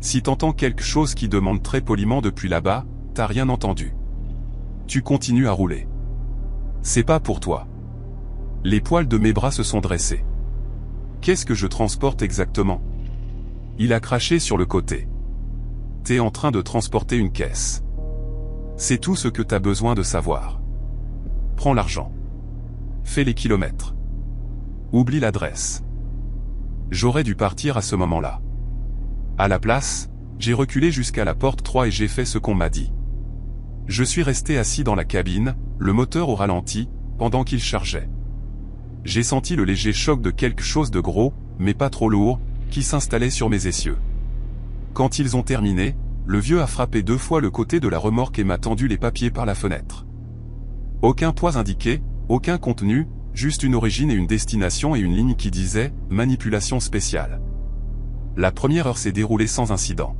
Si t'entends quelque chose qui demande très poliment depuis là-bas, t'as rien entendu. Tu continues à rouler. C'est pas pour toi. Les poils de mes bras se sont dressés. Qu'est-ce que je transporte exactement? Il a craché sur le côté. T'es en train de transporter une caisse. C'est tout ce que t'as besoin de savoir. Prends l'argent. Fais les kilomètres. Oublie l'adresse. J'aurais dû partir à ce moment-là. À la place, j'ai reculé jusqu'à la porte 3 et j'ai fait ce qu'on m'a dit. Je suis resté assis dans la cabine, le moteur au ralenti, pendant qu'il chargeait. J'ai senti le léger choc de quelque chose de gros, mais pas trop lourd, qui s'installait sur mes essieux. Quand ils ont terminé, le vieux a frappé 2 fois le côté de la remorque et m'a tendu les papiers par la fenêtre. Aucun poids indiqué, aucun contenu, juste une origine et une destination et une ligne qui disait « Manipulation spéciale ». La première heure s'est déroulée sans incident.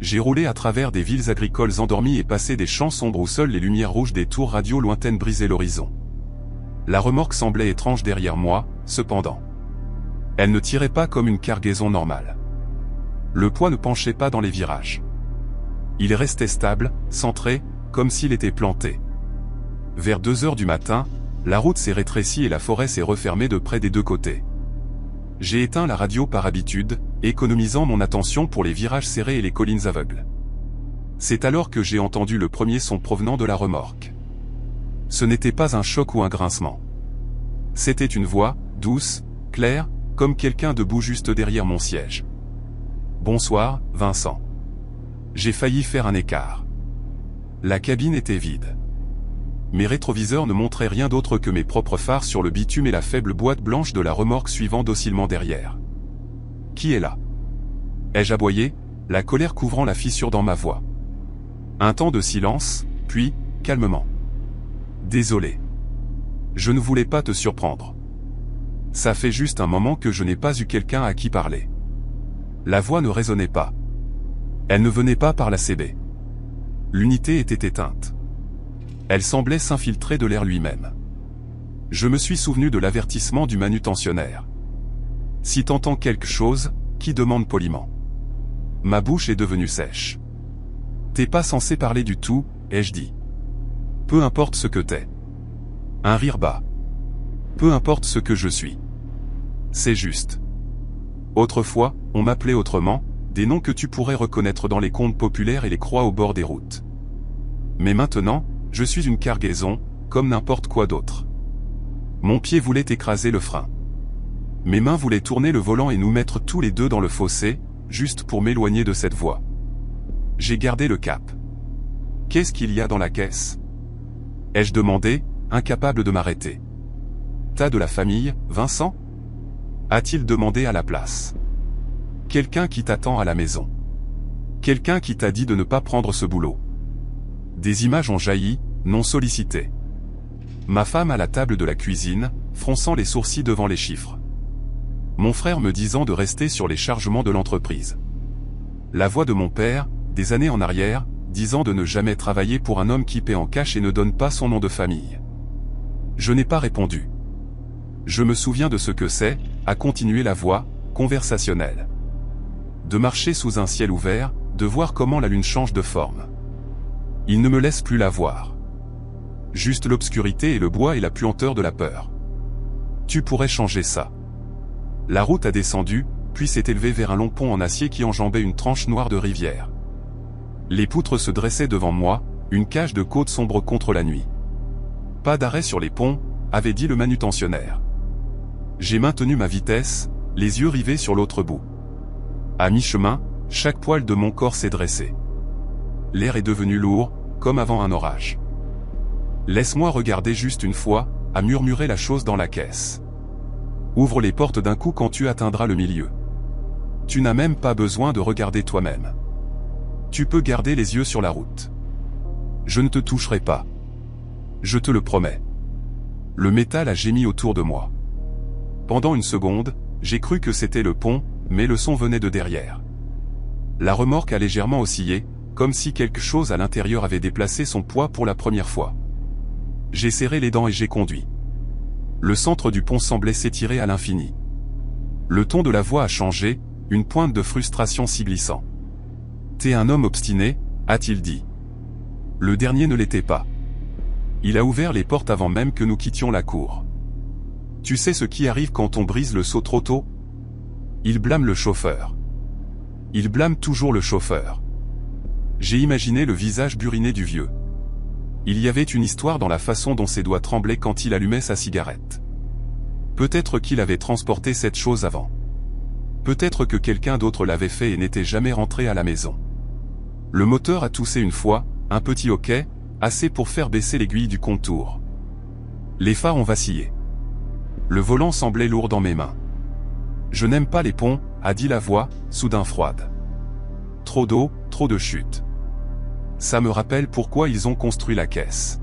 J'ai roulé à travers des villes agricoles endormies et passé des champs sombres où seules les lumières rouges des tours radio lointaines brisaient l'horizon. La remorque semblait étrange derrière moi, cependant. Elle ne tirait pas comme une cargaison normale. Le poids ne penchait pas dans les virages. Il restait stable, centré, comme s'il était planté. Vers 2 heures du matin, la route s'est rétrécie et la forêt s'est refermée de près des 2 côtés. J'ai éteint la radio par habitude, économisant mon attention pour les virages serrés et les collines aveugles. C'est alors que j'ai entendu le premier son provenant de la remorque. Ce n'était pas un choc ou un grincement. C'était une voix, douce, claire, comme quelqu'un debout juste derrière mon siège. « Bonsoir, Vincent. » J'ai failli faire un écart. La cabine était vide. Mes rétroviseurs ne montraient rien d'autre que mes propres phares sur le bitume et la faible boîte blanche de la remorque suivant docilement derrière. « Qui est là ?» ai-je aboyé, la colère couvrant la fissure dans ma voix. Un temps de silence, puis, calmement. « Désolé. Je ne voulais pas te surprendre. Ça fait juste un moment que je n'ai pas eu quelqu'un à qui parler. » La voix ne résonnait pas. Elle ne venait pas par la CB. L'unité était éteinte. Elle semblait s'infiltrer de l'air lui-même. Je me suis souvenu de l'avertissement du manutentionnaire. Si t'entends quelque chose, qui demande poliment. Ma bouche est devenue sèche. T'es pas censé parler du tout, ai-je dit. Peu importe ce que t'es. Un rire bas. Peu importe ce que je suis. C'est juste. Autrefois, on m'appelait autrement, des noms que tu pourrais reconnaître dans les contes populaires et les croix au bord des routes. Mais maintenant, je suis une cargaison, comme n'importe quoi d'autre. Mon pied voulait écraser le frein. Mes mains voulaient tourner le volant et nous mettre tous les deux dans le fossé, juste pour m'éloigner de cette voie. J'ai gardé le cap. Qu'est-ce qu'il y a dans la caisse? Ai-je demandé, incapable de m'arrêter. T'as de la famille, Vincent? A-t-il demandé à la place. Quelqu'un qui t'attend à la maison. Quelqu'un qui t'a dit de ne pas prendre ce boulot. Des images ont jailli, non sollicitées. Ma femme à la table de la cuisine, fronçant les sourcils devant les chiffres. Mon frère me disant de rester sur les chargements de l'entreprise. La voix de mon père, des années en arrière, disant de ne jamais travailler pour un homme qui paie en cash et ne donne pas son nom de famille. Je n'ai pas répondu. Je me souviens de ce que c'est, a continué la voix, conversationnelle. De marcher sous un ciel ouvert, de voir comment la lune change de forme. Il ne me laisse plus la voir. Juste l'obscurité et le bois et la puanteur de la peur. Tu pourrais changer ça. La route a descendu, puis s'est élevée vers un long pont en acier qui enjambait une tranche noire de rivière. Les poutres se dressaient devant moi, une cage de côte sombre contre la nuit. Pas d'arrêt sur les ponts, avait dit le manutentionnaire. J'ai maintenu ma vitesse, les yeux rivés sur l'autre bout. À mi-chemin, chaque poil de mon corps s'est dressé. L'air est devenu lourd, comme avant un orage. Laisse-moi regarder juste une fois, a murmuré la chose dans la caisse. Ouvre les portes d'un coup quand tu atteindras le milieu. Tu n'as même pas besoin de regarder toi-même. Tu peux garder les yeux sur la route. Je ne te toucherai pas. Je te le promets. Le métal a gémi autour de moi. Pendant une seconde, j'ai cru que c'était le pont, mais le son venait de derrière. La remorque a légèrement oscillé, comme si quelque chose à l'intérieur avait déplacé son poids pour la première fois. J'ai serré les dents et j'ai conduit. Le centre du pont semblait s'étirer à l'infini. Le ton de la voix a changé, une pointe de frustration s'y glissant. « T'es un homme obstiné », a-t-il dit. Le dernier ne l'était pas. Il a ouvert les portes avant même que nous quittions la cour. « Tu sais ce qui arrive quand on brise le seau trop tôt ? Il blâme le chauffeur. Il blâme toujours le chauffeur. » J'ai imaginé le visage buriné du vieux. Il y avait une histoire dans la façon dont ses doigts tremblaient quand il allumait sa cigarette. Peut-être qu'il avait transporté cette chose avant. Peut-être que quelqu'un d'autre l'avait fait et n'était jamais rentré à la maison. Le moteur a toussé une fois, un petit hoquet, assez pour faire baisser l'aiguille du compteur. Les phares ont vacillé. Le volant semblait lourd dans mes mains. « Je n'aime pas les ponts », a dit la voix, soudain froide. Trop d'eau, trop de chutes. Ça me rappelle pourquoi ils ont construit la caisse.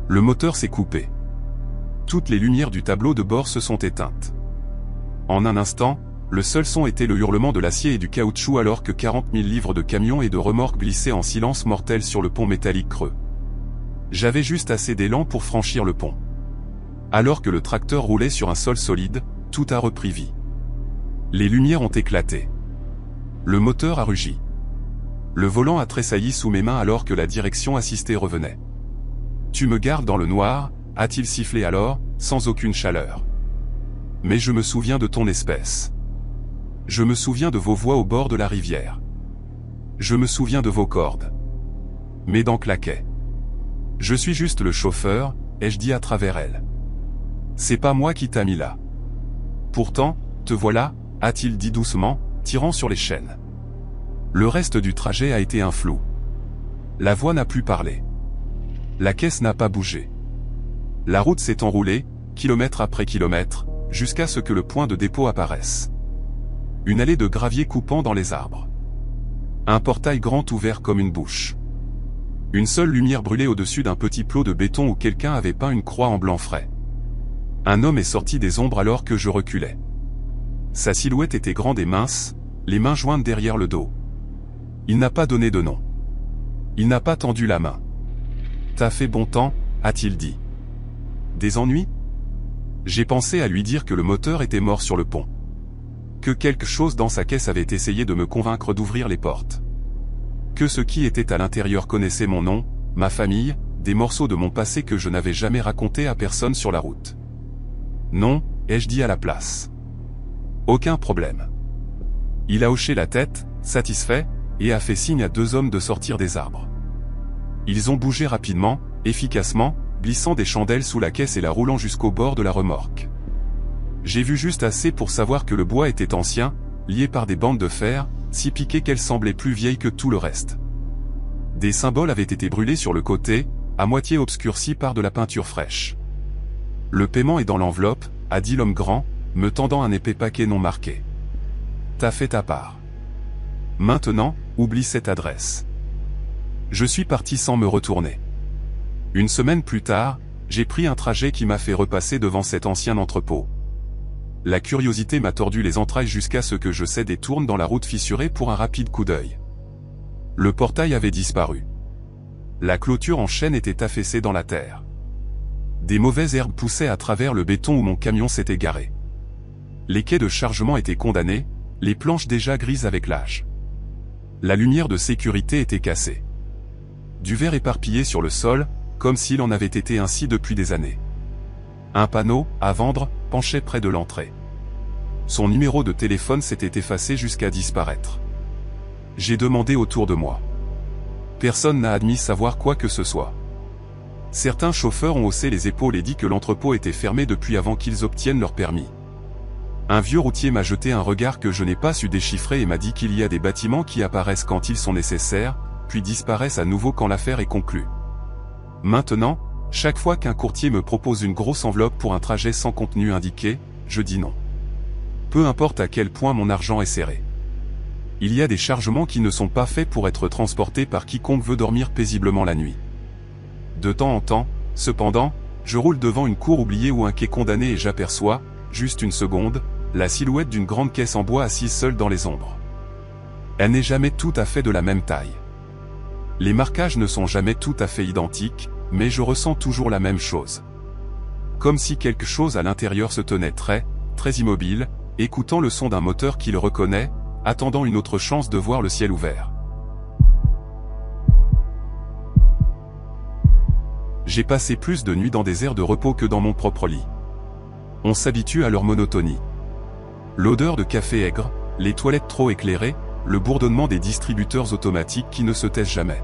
Le moteur s'est coupé. Toutes les lumières du tableau de bord se sont éteintes. En un instant, le seul son était le hurlement de l'acier et du caoutchouc alors que 40 000 livres de camions et de remorques glissaient en silence mortel sur le pont métallique creux. J'avais juste assez d'élan pour franchir le pont. Alors que le tracteur roulait sur un sol solide, tout a repris vie. Les lumières ont éclaté. Le moteur a rugi. Le volant a tressailli sous mes mains alors que la direction assistée revenait. « Tu me gardes dans le noir », a-t-il sifflé alors, sans aucune chaleur. « Mais je me souviens de ton espèce. Je me souviens de vos voix au bord de la rivière. Je me souviens de vos cordes. Mes dents claquaient. Je suis juste le chauffeur, ai-je dit à travers elle. C'est pas moi qui t'a mis là. Pourtant, te voilà, a-t-il dit doucement, tirant sur les chaînes. Le reste du trajet a été un flou. La voix n'a plus parlé. La caisse n'a pas bougé. La route s'est enroulée, kilomètre après kilomètre, jusqu'à ce que le point de dépôt apparaisse. Une allée de gravier coupant dans les arbres. Un portail grand ouvert comme une bouche. Une seule lumière brûlait au-dessus d'un petit plot de béton où quelqu'un avait peint une croix en blanc frais. Un homme est sorti des ombres alors que je reculais. Sa silhouette était grande et mince, les mains jointes derrière le dos. Il n'a pas donné de nom. Il n'a pas tendu la main. « T'as fait bon temps », a-t-il dit. Des ennuis ? J'ai pensé à lui dire que le moteur était mort sur le pont. Que quelque chose dans sa caisse avait essayé de me convaincre d'ouvrir les portes. Que ceux qui étaient à l'intérieur connaissaient mon nom, ma famille, des morceaux de mon passé que je n'avais jamais racontés à personne sur la route. Non, ai-je dit à la place. Aucun problème. Il a hoché la tête, satisfait, et a fait signe à deux hommes de sortir des arbres. Ils ont bougé rapidement, efficacement, glissant des chandelles sous la caisse et la roulant jusqu'au bord de la remorque. J'ai vu juste assez pour savoir que le bois était ancien, lié par des bandes de fer, si piquées qu'elles semblaient plus vieilles que tout le reste. Des symboles avaient été brûlés sur le côté, à moitié obscurcis par de la peinture fraîche. « Le paiement est dans l'enveloppe », a dit l'homme grand, me tendant un épais paquet non marqué. « T'as fait ta part. Maintenant, oublie cette adresse. » Je suis parti sans me retourner. Une semaine plus tard, j'ai pris un trajet qui m'a fait repasser devant cet ancien entrepôt. La curiosité m'a tordu les entrailles jusqu'à ce que je cède et tourne dans la route fissurée pour un rapide coup d'œil. Le portail avait disparu. La clôture en chêne était affaissée dans la terre. Des mauvaises herbes poussaient à travers le béton où mon camion s'était garé. Les quais de chargement étaient condamnés, les planches déjà grises avec l'âge. La lumière de sécurité était cassée. Du verre éparpillé sur le sol, comme s'il en avait été ainsi depuis des années. Un panneau, à vendre, penchait près de l'entrée. Son numéro de téléphone s'était effacé jusqu'à disparaître. J'ai demandé autour de moi. Personne n'a admis savoir quoi que ce soit. Certains chauffeurs ont haussé les épaules et dit que l'entrepôt était fermé depuis avant qu'ils obtiennent leur permis. Un vieux routier m'a jeté un regard que je n'ai pas su déchiffrer et m'a dit qu'il y a des bâtiments qui apparaissent quand ils sont nécessaires, puis disparaissent à nouveau quand l'affaire est conclue. Maintenant, chaque fois qu'un courtier me propose une grosse enveloppe pour un trajet sans contenu indiqué, je dis non. Peu importe à quel point mon argent est serré. Il y a des chargements qui ne sont pas faits pour être transportés par quiconque veut dormir paisiblement la nuit. De temps en temps, cependant, je roule devant une cour oubliée ou un quai condamné et j'aperçois, juste une seconde, la silhouette d'une grande caisse en bois assise seule dans les ombres. Elle n'est jamais tout à fait de la même taille. Les marquages ne sont jamais tout à fait identiques, mais je ressens toujours la même chose. Comme si quelque chose à l'intérieur se tenait très immobile, écoutant le son d'un moteur qui le reconnaît, attendant une autre chance de voir le ciel ouvert. J'ai passé plus de nuits dans des aires de repos que dans mon propre lit. On s'habitue à leur monotonie. L'odeur de café aigre, les toilettes trop éclairées, le bourdonnement des distributeurs automatiques qui ne se taisent jamais.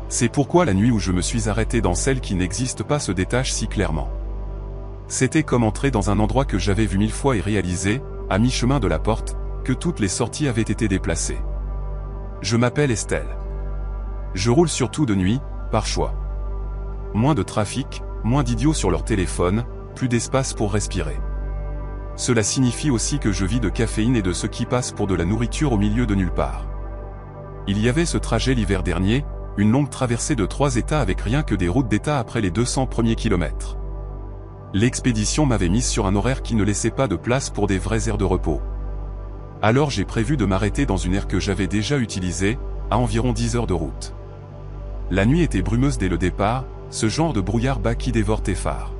C'est pourquoi la nuit où je me suis arrêté dans celle qui n'existe pas se détache si clairement. C'était comme entrer dans un endroit que j'avais vu 1000 fois et réalisé, à mi-chemin de la porte, que toutes les sorties avaient été déplacées. Je m'appelle Estelle. Je roule surtout de nuit, par choix. Moins de trafic, moins d'idiots sur leur téléphone, plus d'espace pour respirer. Cela signifie aussi que je vis de caféine et de ce qui passe pour de la nourriture au milieu de nulle part. Il y avait ce trajet l'hiver dernier, une longue traversée de 3 États avec rien que des routes d'État après les 200 premiers kilomètres. L'expédition m'avait mise sur un horaire qui ne laissait pas de place pour des vraies aires de repos. Alors j'ai prévu de m'arrêter dans une aire que j'avais déjà utilisée, à environ 10 heures de route. La nuit était brumeuse dès le départ, ce genre de brouillard bas qui dévore tes phares.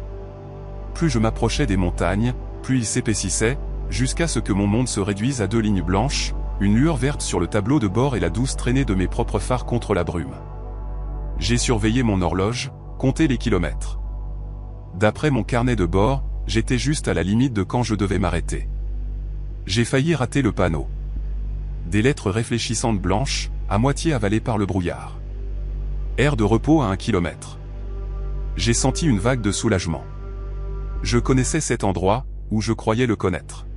Plus je m'approchais des montagnes, plus il s'épaississait, jusqu'à ce que mon monde se réduise à 2 lignes blanches, une lueur verte sur le tableau de bord et la douce traînée de mes propres phares contre la brume. J'ai surveillé mon horloge, compté les kilomètres. D'après mon carnet de bord, j'étais juste à la limite de quand je devais m'arrêter. J'ai failli rater le panneau. Des lettres réfléchissantes blanches, à moitié avalées par le brouillard. Aire de repos à 1 kilomètre. J'ai senti une vague de soulagement. Je connaissais cet endroit, où je croyais le connaître.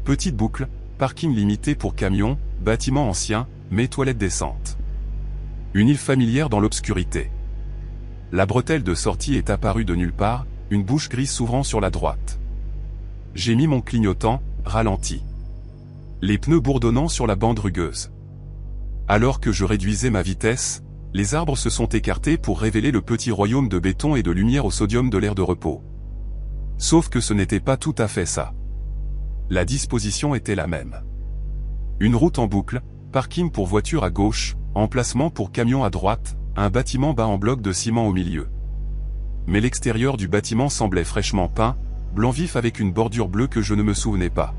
Petite boucle, parking limité pour camions, bâtiment ancien, mais toilettes décentes. Une île familière dans l'obscurité. La bretelle de sortie est apparue de nulle part, une bouche grise s'ouvrant sur la droite. J'ai mis mon clignotant, ralenti. Les pneus bourdonnant sur la bande rugueuse. Alors que je réduisais ma vitesse, les arbres se sont écartés pour révéler le petit royaume de béton et de lumière au sodium de l'aire de repos. Sauf que ce n'était pas tout à fait ça. La disposition était la même. Une route en boucle, parking pour voitures à gauche, emplacement pour camions à droite, un bâtiment bas en bloc de ciment au milieu. Mais l'extérieur du bâtiment semblait fraîchement peint, blanc vif avec une bordure bleue que je ne me souvenais pas.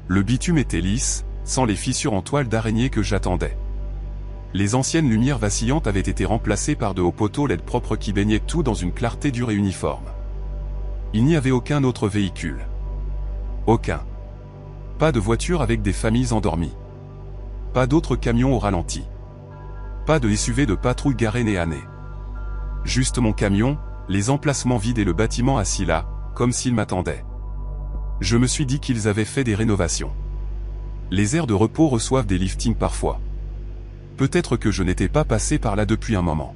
Le bitume était lisse, sans les fissures en toile d'araignée que j'attendais. Les anciennes lumières vacillantes avaient été remplacées par de hauts poteaux LED propres qui baignaient tout dans une clarté dure et uniforme. Il n'y avait aucun autre véhicule. Aucun. Pas de voiture avec des familles endormies. Pas d'autres camions au ralenti. Pas de SUV de patrouille garé nez à nez. Juste mon camion, les emplacements vides et le bâtiment assis là, comme s'ils m'attendaient. Je me suis dit qu'ils avaient fait des rénovations. Les aires de repos reçoivent des liftings parfois. Peut-être que je n'étais pas passé par là depuis un moment.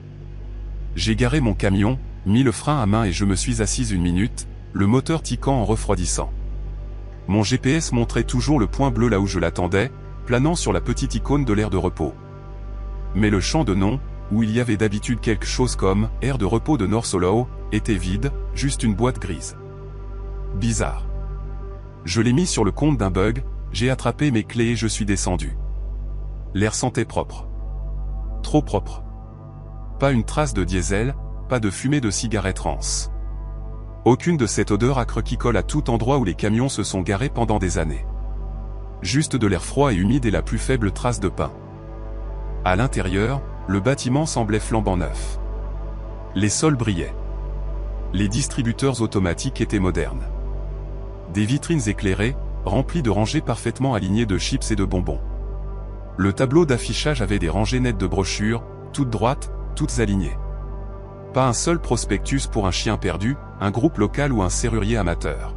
J'ai garé mon camion, mis le frein à main et je me suis assise 1 minute, le moteur tiquant en refroidissant. Mon GPS montrait toujours le point bleu là où je l'attendais, planant sur la petite icône de l'aire de repos. Mais le champ de nom, où il y avait d'habitude quelque chose comme « aire de repos de North Hollow », était vide, juste une boîte grise. Bizarre. Je l'ai mis sur le compte d'un bug, j'ai attrapé mes clés et je suis descendu. L'air sentait propre. Trop propre. Pas une trace de diesel, pas de fumée de cigarette rance. Aucune de cette odeur âcre qui colle à tout endroit où les camions se sont garés pendant des années. Juste de l'air froid et humide et la plus faible trace de pain. À l'intérieur, le bâtiment semblait flambant neuf. Les sols brillaient. Les distributeurs automatiques étaient modernes. Des vitrines éclairées, remplies de rangées parfaitement alignées de chips et de bonbons. Le tableau d'affichage avait des rangées nettes de brochures, toutes droites, toutes alignées. Pas un seul prospectus pour un chien perdu, un groupe local ou un serrurier amateur.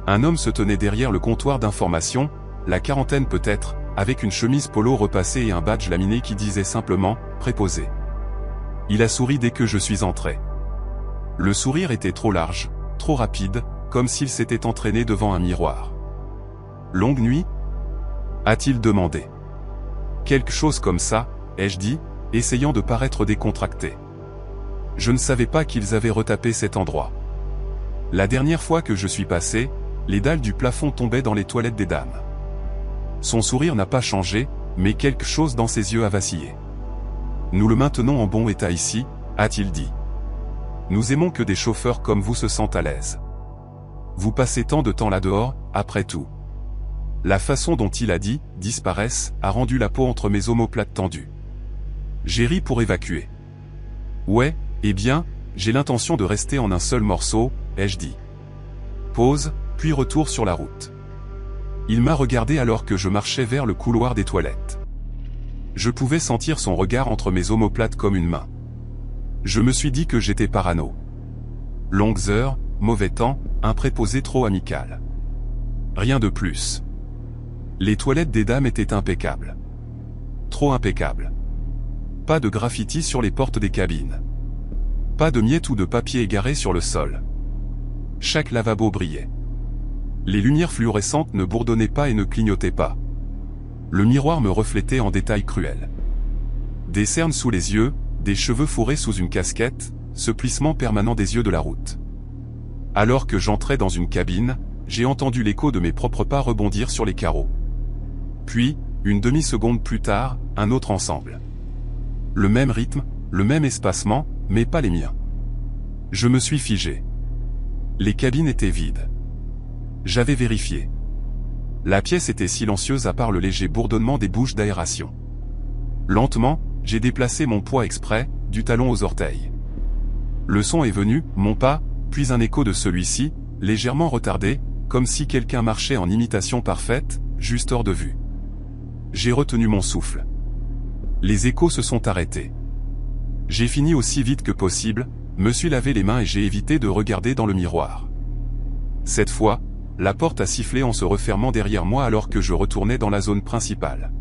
Un homme se tenait derrière le comptoir d'information, la quarantaine peut-être, avec une chemise polo repassée et un badge laminé qui disait simplement « préposé ». Il a souri dès que je suis entré. Le sourire était trop large, trop rapide, comme s'il s'était entraîné devant un miroir. « Longue nuit ?» a-t-il demandé. Quelque chose comme ça, ai-je dit, essayant de paraître décontracté. Je ne savais pas qu'ils avaient retapé cet endroit. La dernière fois que je suis passé, les dalles du plafond tombaient dans les toilettes des dames. Son sourire n'a pas changé, mais quelque chose dans ses yeux a vacillé. Nous le maintenons en bon état ici, a-t-il dit. Nous aimons que des chauffeurs comme vous se sentent à l'aise. Vous passez tant de temps là-dehors, après tout. La façon dont il a dit « disparaissent » a rendu la peau entre mes omoplates tendues. J'ai ri pour évacuer. Ouais, eh bien, j'ai l'intention de rester en un seul morceau, ai-je dit. Pause, puis retour sur la route. Il m'a regardé alors que je marchais vers le couloir des toilettes. Je pouvais sentir son regard entre mes omoplates comme une main. Je me suis dit que j'étais parano. Longues heures, mauvais temps, un préposé trop amical. Rien de plus. Les toilettes des dames étaient impeccables. Trop impeccables. Pas de graffiti sur les portes des cabines. Pas de miettes ou de papier égaré sur le sol. Chaque lavabo brillait. Les lumières fluorescentes ne bourdonnaient pas et ne clignotaient pas. Le miroir me reflétait en détails cruels. Des cernes sous les yeux, des cheveux fourrés sous une casquette, ce plissement permanent des yeux de la route. Alors que j'entrais dans une cabine, j'ai entendu l'écho de mes propres pas rebondir sur les carreaux. Puis, une demi-seconde plus tard, un autre ensemble. Le même rythme, le même espacement, mais pas les miens. Je me suis figé. Les cabines étaient vides. J'avais vérifié. La pièce était silencieuse à part le léger bourdonnement des bouches d'aération. Lentement, j'ai déplacé mon poids exprès, du talon aux orteils. Le son est venu, mon pas, puis un écho de celui-ci, légèrement retardé, comme si quelqu'un marchait en imitation parfaite, juste hors de vue. J'ai retenu mon souffle. Les échos se sont arrêtés. J'ai fini aussi vite que possible, me suis lavé les mains et j'ai évité de regarder dans le miroir. Cette fois, la porte a sifflé en se refermant derrière moi alors que je retournais dans la zone principale.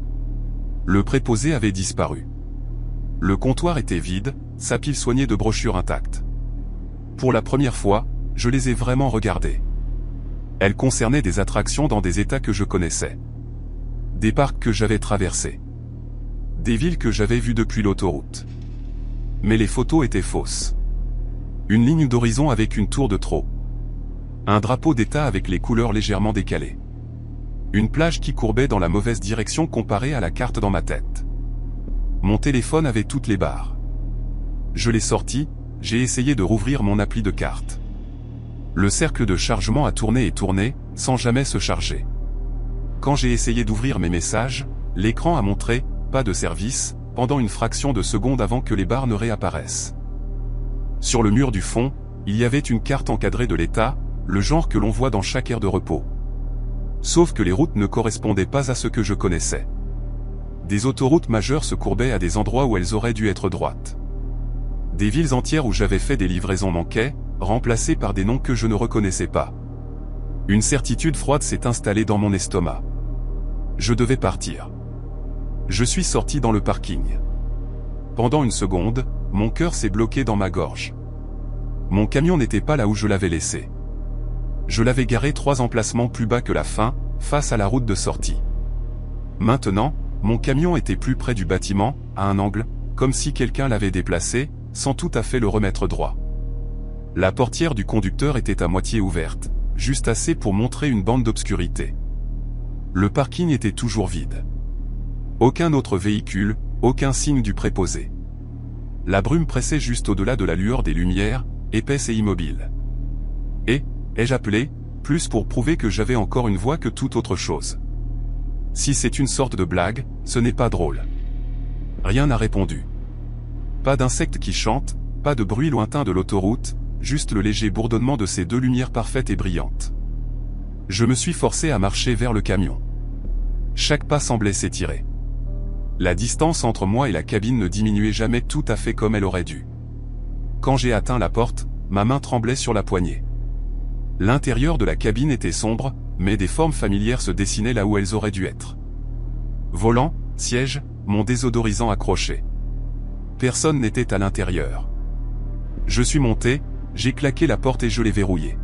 Le préposé avait disparu. Le comptoir était vide, sa pile soignée de brochures intactes. Pour la première fois, je les ai vraiment regardées. Elles concernaient des attractions dans des états que je connaissais. Des parcs que j'avais traversés. Des villes que j'avais vues depuis l'autoroute. Mais les photos étaient fausses. Une ligne d'horizon avec une tour de trop. Un drapeau d'État avec les couleurs légèrement décalées. Une plage qui courbait dans la mauvaise direction comparée à la carte dans ma tête. Mon téléphone avait toutes les barres. Je l'ai sorti, j'ai essayé de rouvrir mon appli de carte. Le cercle de chargement a tourné et tourné, sans jamais se charger. Quand j'ai essayé d'ouvrir mes messages, l'écran a montré « pas de service » pendant une fraction de seconde avant que les barres ne réapparaissent. Sur le mur du fond, il y avait une carte encadrée de l'État, le genre que l'on voit dans chaque aire de repos. Sauf que les routes ne correspondaient pas à ce que je connaissais. Des autoroutes majeures se courbaient à des endroits où elles auraient dû être droites. Des villes entières où j'avais fait des livraisons manquaient, remplacées par des noms que je ne reconnaissais pas. Une certitude froide s'est installée dans mon estomac. Je devais partir. Je suis sorti dans le parking. Pendant une seconde, mon cœur s'est bloqué dans ma gorge. Mon camion n'était pas là où je l'avais laissé. Je l'avais garé 3 emplacements plus bas que la fin, face à la route de sortie. Maintenant, mon camion était plus près du bâtiment, à un angle, comme si quelqu'un l'avait déplacé, sans tout à fait le remettre droit. La portière du conducteur était à moitié ouverte, juste assez pour montrer une bande d'obscurité. Le parking était toujours vide. Aucun autre véhicule, aucun signe du préposé. La brume pressait juste au-delà de la lueur des lumières, épaisse et immobile. Et, ai-je appelé, plus pour prouver que j'avais encore une voix que toute autre chose. Si c'est une sorte de blague, ce n'est pas drôle. Rien n'a répondu. Pas d'insectes qui chantent, pas de bruit lointain de l'autoroute, juste le léger bourdonnement de ces 2 lumières parfaites et brillantes. Je me suis forcé à marcher vers le camion. Chaque pas semblait s'étirer. La distance entre moi et la cabine ne diminuait jamais tout à fait comme elle aurait dû. Quand j'ai atteint la porte, ma main tremblait sur la poignée. L'intérieur de la cabine était sombre, mais des formes familières se dessinaient là où elles auraient dû être. Volant, siège, mon désodorisant accroché. Personne n'était à l'intérieur. Je suis monté, j'ai claqué la porte et je l'ai verrouillée.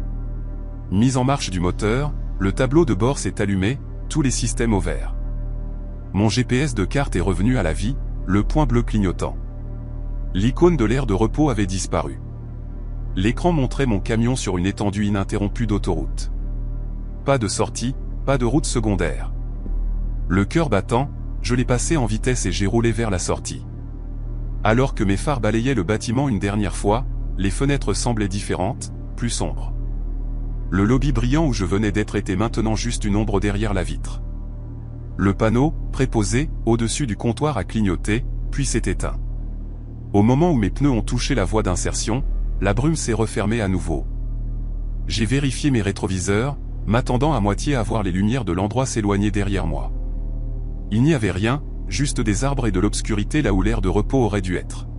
Mise en marche du moteur, le tableau de bord s'est allumé, tous les systèmes au vert. Mon GPS de carte est revenu à la vie, le point bleu clignotant. L'icône de l'aire de repos avait disparu. L'écran montrait mon camion sur une étendue ininterrompue d'autoroute. Pas de sortie, pas de route secondaire. Le cœur battant, je l'ai passé en vitesse et j'ai roulé vers la sortie. Alors que mes phares balayaient le bâtiment une dernière fois, les fenêtres semblaient différentes, plus sombres. Le lobby brillant où je venais d'être était maintenant juste une ombre derrière la vitre. Le panneau, préposé, au-dessus du comptoir a clignoté, puis s'est éteint. Au moment où mes pneus ont touché la voie d'insertion, la brume s'est refermée à nouveau. J'ai vérifié mes rétroviseurs, m'attendant à moitié à voir les lumières de l'endroit s'éloigner derrière moi. Il n'y avait rien, juste des arbres et de l'obscurité là où l'aire de repos aurait dû être.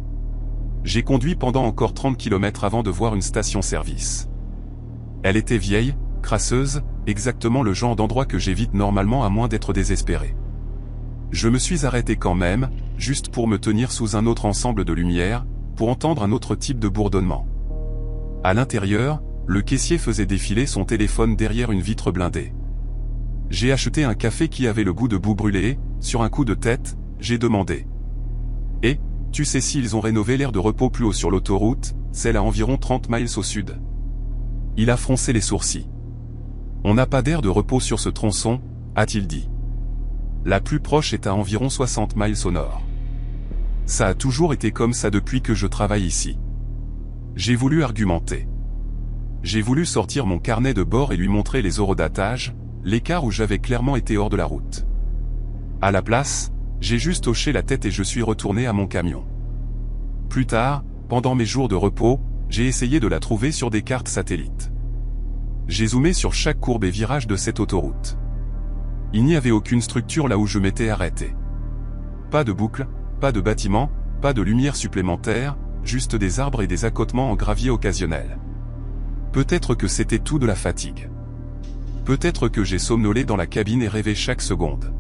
J'ai conduit pendant encore 30 km avant de voir une station-service. Elle était vieille, crasseuse, exactement le genre d'endroit que j'évite normalement à moins d'être désespéré. Je me suis arrêté quand même, juste pour me tenir sous un autre ensemble de lumières, pour entendre un autre type de bourdonnement. À l'intérieur, le caissier faisait défiler son téléphone derrière une vitre blindée. J'ai acheté un café qui avait le goût de boue brûlée, sur un coup de tête, j'ai demandé. Et, tu sais s'ils ont rénové l'aire de repos plus haut sur l'autoroute, celle à environ 30 miles au sud. Il a froncé les sourcils. On n'a pas d'aire de repos sur ce tronçon, a-t-il dit. La plus proche est à environ 60 miles au nord. Ça a toujours été comme ça depuis que je travaille ici. J'ai voulu argumenter. J'ai voulu sortir mon carnet de bord et lui montrer les horodatage, l'écart où j'avais clairement été hors de la route. À la place, j'ai juste hoché la tête et je suis retourné à mon camion. Plus tard, pendant mes jours de repos, j'ai essayé de la trouver sur des cartes satellites. J'ai zoomé sur chaque courbe et virage de cette autoroute. Il n'y avait aucune structure là où je m'étais arrêté. Pas de boucle, pas de bâtiment, pas de lumière supplémentaire, juste des arbres et des accotements en gravier occasionnel. Peut-être que c'était tout de la fatigue. Peut-être que j'ai somnolé dans la cabine et rêvé chaque seconde.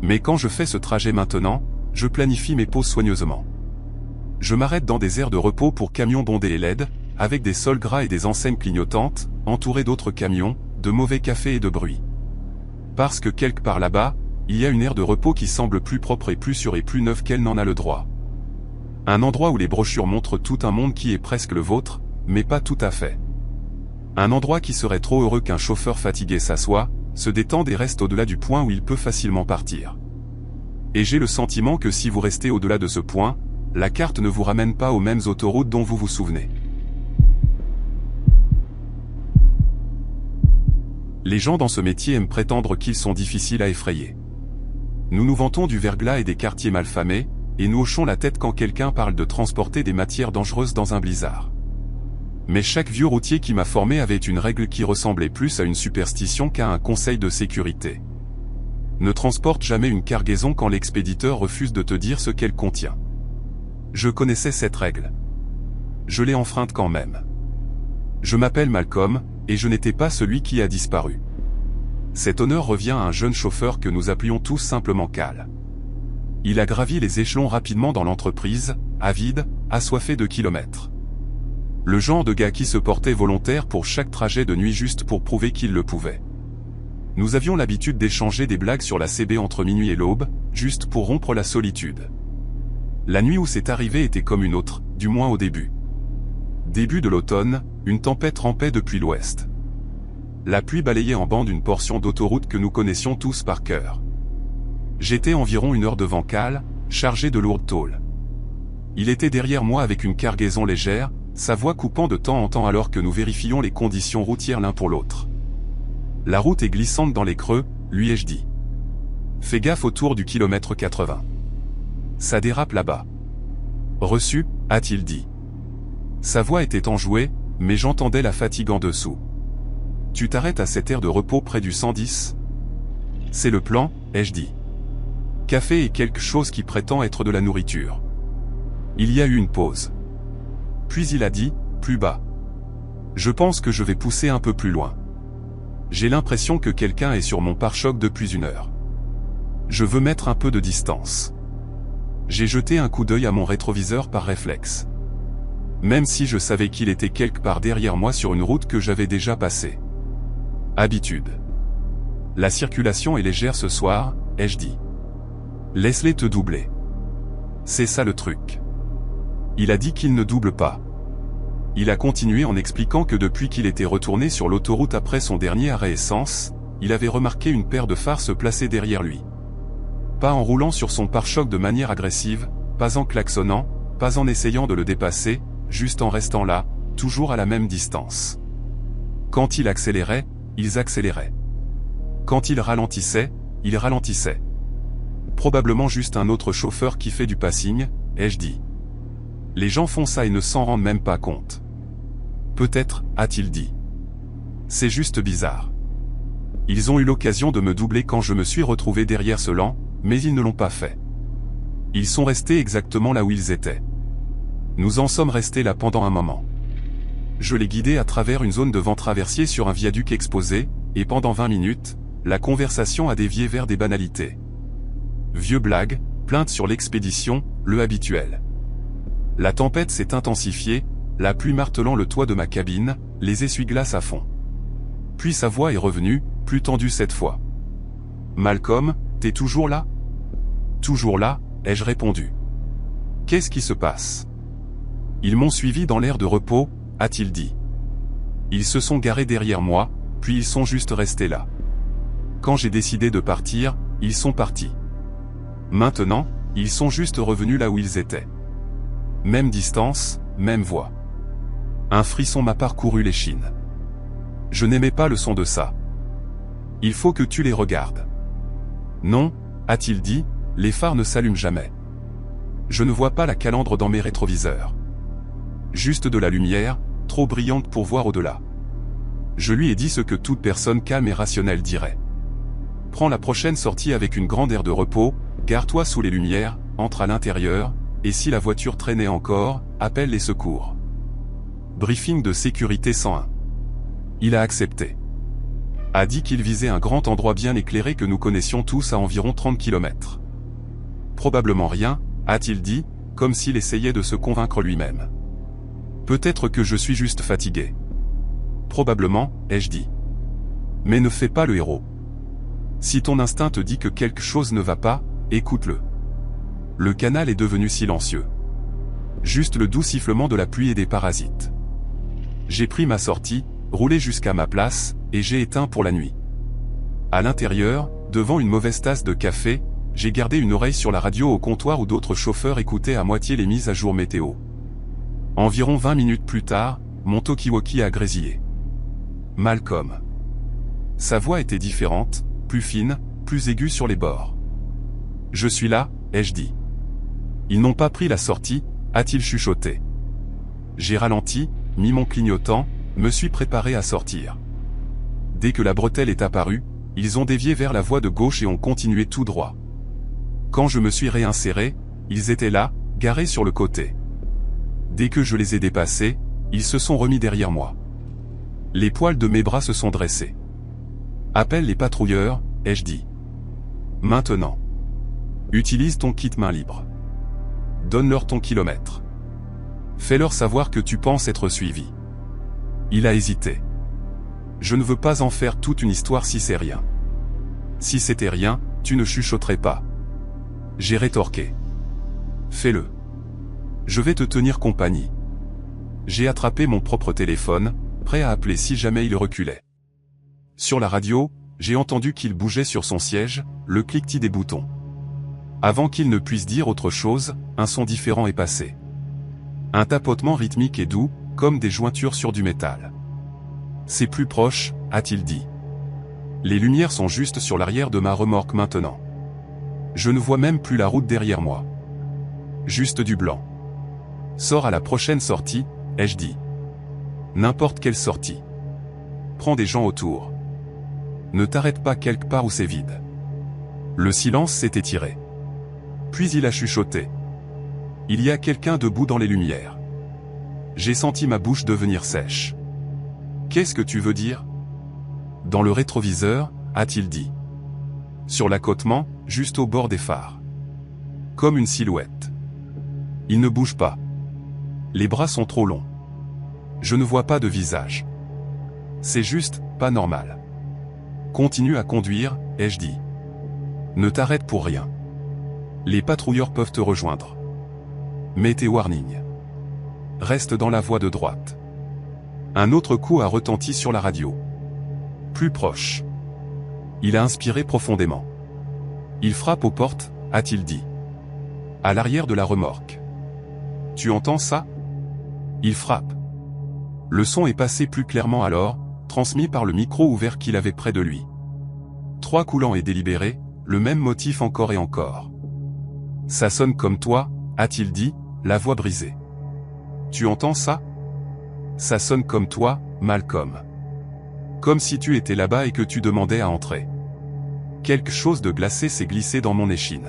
Mais quand je fais ce trajet maintenant, je planifie mes pauses soigneusement. Je m'arrête dans des aires de repos pour camions bondés et laides, avec des sols gras et des enseignes clignotantes, entourés d'autres camions, de mauvais café et de bruit. Parce que quelque part là-bas, il y a une aire de repos qui semble plus propre et plus sûre et plus neuve qu'elle n'en a le droit. Un endroit où les brochures montrent tout un monde qui est presque le vôtre, mais pas tout à fait. Un endroit qui serait trop heureux qu'un chauffeur fatigué s'assoie, se détende et reste au-delà du point où il peut facilement partir. Et j'ai le sentiment que si vous restez au-delà de ce point, la carte ne vous ramène pas aux mêmes autoroutes dont vous vous souvenez. Les gens dans ce métier aiment prétendre qu'ils sont difficiles à effrayer. Nous nous vantons du verglas et des quartiers malfamés, et nous hochons la tête quand quelqu'un parle de transporter des matières dangereuses dans un blizzard. Mais chaque vieux routier qui m'a formé avait une règle qui ressemblait plus à une superstition qu'à un conseil de sécurité. Ne transporte jamais une cargaison quand l'expéditeur refuse de te dire ce qu'elle contient. Je connaissais cette règle. Je l'ai enfreinte quand même. Je m'appelle Malcolm, et je n'étais pas celui qui a disparu. Cet honneur revient à un jeune chauffeur que nous appelions tous simplement Cal. Il a gravi les échelons rapidement dans l'entreprise, avide, assoiffé de kilomètres. Le genre de gars qui se portait volontaire pour chaque trajet de nuit juste pour prouver qu'il le pouvait. Nous avions l'habitude d'échanger des blagues sur la CB entre minuit et l'aube, juste pour rompre la solitude. La nuit où c'est arrivé était comme une autre, du moins au début. Début de l'automne, une tempête rampait depuis l'ouest. La pluie balayait en bande une portion d'autoroute que nous connaissions tous par cœur. J'étais environ 1 heure devant Cal, chargé de lourdes tôles. Il était derrière moi avec une cargaison légère, sa voix coupant de temps en temps alors que nous vérifions les conditions routières l'un pour l'autre. La route est glissante dans les creux, lui ai-je dit. Fais gaffe autour du kilomètre 80. Ça dérape là-bas. Reçu, a-t-il dit. Sa voix était enjouée, mais j'entendais la fatigue en dessous. Tu t'arrêtes à cette aire de repos près du 110 ? C'est le plan, ai-je dit. Café et quelque chose qui prétend être de la nourriture. Il y a eu une pause. Puis il a dit, plus bas. Je pense que je vais pousser un peu plus loin. J'ai l'impression que quelqu'un est sur mon pare-choc depuis 1 heure. Je veux mettre un peu de distance. J'ai jeté un coup d'œil à mon rétroviseur par réflexe. Même si je savais qu'il était quelque part derrière moi sur une route que j'avais déjà passée. Habitude. La circulation est légère ce soir, ai-je dit. Laisse-les te doubler. C'est ça le truc. Il a dit qu'il ne double pas. Il a continué en expliquant que depuis qu'il était retourné sur l'autoroute après son dernier arrêt essence, il avait remarqué une paire de phares se placer derrière lui. Pas en roulant sur son pare-choc de manière agressive, pas en klaxonnant, pas en essayant de le dépasser, juste en restant là, toujours à la même distance. Quand il accélérait, ils accéléraient. Quand il ralentissait, ils ralentissaient. Probablement juste un autre chauffeur qui fait du passing, ai-je dit. Les gens font ça et ne s'en rendent même pas compte. Peut-être, a-t-il dit. C'est juste bizarre. Ils ont eu l'occasion de me doubler quand je me suis retrouvé derrière ce lent, mais ils ne l'ont pas fait. Ils sont restés exactement là où ils étaient. Nous en sommes restés là pendant un moment. Je l'ai guidé à travers une zone de vent traversier sur un viaduc exposé, et pendant 20 minutes, la conversation a dévié vers des banalités. Vieux blagues, plaintes sur l'expédition, le habituel. La tempête s'est intensifiée, la pluie martelant le toit de ma cabine, les essuie-glaces à fond. Puis sa voix est revenue, plus tendue cette fois. « Malcolm, t'es toujours là ?»« Toujours là », ai-je répondu. « Qu'est-ce qui se passe ?» Ils m'ont suivi dans l'air de repos, a-t-il dit. Ils se sont garés derrière moi, puis ils sont juste restés là. Quand j'ai décidé de partir, ils sont partis. Maintenant, ils sont juste revenus là où ils étaient. Même distance, même voix. Un frisson m'a parcouru l'échine. Je n'aimais pas le son de ça. Il faut que tu les regardes. Non, a-t-il dit, les phares ne s'allument jamais. Je ne vois pas la calandre dans mes rétroviseurs. Juste de la lumière, trop brillante pour voir au-delà. Je lui ai dit ce que toute personne calme et rationnelle dirait. Prends la prochaine sortie avec une grande aire de repos, gare-toi sous les lumières, entre à l'intérieur, et si la voiture traînait encore, appelle les secours. Briefing de sécurité 101. Il a accepté. A dit qu'il visait un grand endroit bien éclairé que nous connaissions tous à environ 30 km. Probablement rien, a-t-il dit, comme s'il essayait de se convaincre lui-même. Peut-être que je suis juste fatigué. Probablement, ai-je dit. Mais ne fais pas le héros. Si ton instinct te dit que quelque chose ne va pas, écoute-le. Le canal est devenu silencieux. Juste le doux sifflement de la pluie et des parasites. J'ai pris ma sortie, roulé jusqu'à ma place, et j'ai éteint pour la nuit. À l'intérieur, devant une mauvaise tasse de café, j'ai gardé une oreille sur la radio au comptoir où d'autres chauffeurs écoutaient à moitié les mises à jour météo. Environ 20 minutes plus tard, mon talkie-walkie a grésillé. Malcolm. Sa voix était différente, plus fine, plus aiguë sur les bords. Je suis là, ai-je dit. Ils n'ont pas pris la sortie, a-t-il chuchoté. J'ai ralenti, mis mon clignotant, me suis préparé à sortir. Dès que la bretelle est apparue, ils ont dévié vers la voie de gauche et ont continué tout droit. Quand je me suis réinséré, ils étaient là, garés sur le côté. Dès que je les ai dépassés, ils se sont remis derrière moi. Les poils de mes bras se sont dressés. Appelle les patrouilleurs, ai-je dit. Maintenant. Utilise ton kit main libre. Donne-leur ton kilomètre. Fais-leur savoir que tu penses être suivi. Il a hésité. Je ne veux pas en faire toute une histoire si c'est rien. Si c'était rien, tu ne chuchoterais pas. J'ai rétorqué. Fais-le. Je vais te tenir compagnie. J'ai attrapé mon propre téléphone, prêt à appeler si jamais il reculait. Sur la radio, j'ai entendu qu'il bougeait sur son siège, le cliquetis des boutons. Avant qu'il ne puisse dire autre chose, un son différent est passé. Un tapotement rythmique et doux, comme des jointures sur du métal. C'est plus proche, a-t-il dit. Les lumières sont juste sur l'arrière de ma remorque maintenant. Je ne vois même plus la route derrière moi. Juste du blanc. Sors à la prochaine sortie, ai-je dit. N'importe quelle sortie. Prends des gens autour. Ne t'arrête pas quelque part où c'est vide. Le silence s'est étiré. Puis il a chuchoté. Il y a quelqu'un debout dans les lumières. J'ai senti ma bouche devenir sèche. Qu'est-ce que tu veux dire? Dans le rétroviseur, a-t-il dit. Sur l'accotement, juste au bord des phares. Comme une silhouette. Il ne bouge pas. Les bras sont trop longs. Je ne vois pas de visage. C'est juste, pas normal. Continue à conduire, ai-je dit. Ne t'arrête pour rien. Les patrouilleurs peuvent te rejoindre. Mets tes warnings. Reste dans la voie de droite. Un autre coup a retenti sur la radio. Plus proche. Il a inspiré profondément. Il frappe aux portes, a-t-il dit. À l'arrière de la remorque. Tu entends ça? Il frappe. Le son est passé plus clairement alors, transmis par le micro ouvert qu'il avait près de lui. 3 coups lents et délibérés, le même motif encore et encore. Ça sonne comme toi, a-t-il dit, la voix brisée. Tu entends ça? Ça sonne comme toi, Malcolm. Comme si tu étais là-bas et que tu demandais à entrer. Quelque chose de glacé s'est glissé dans mon échine.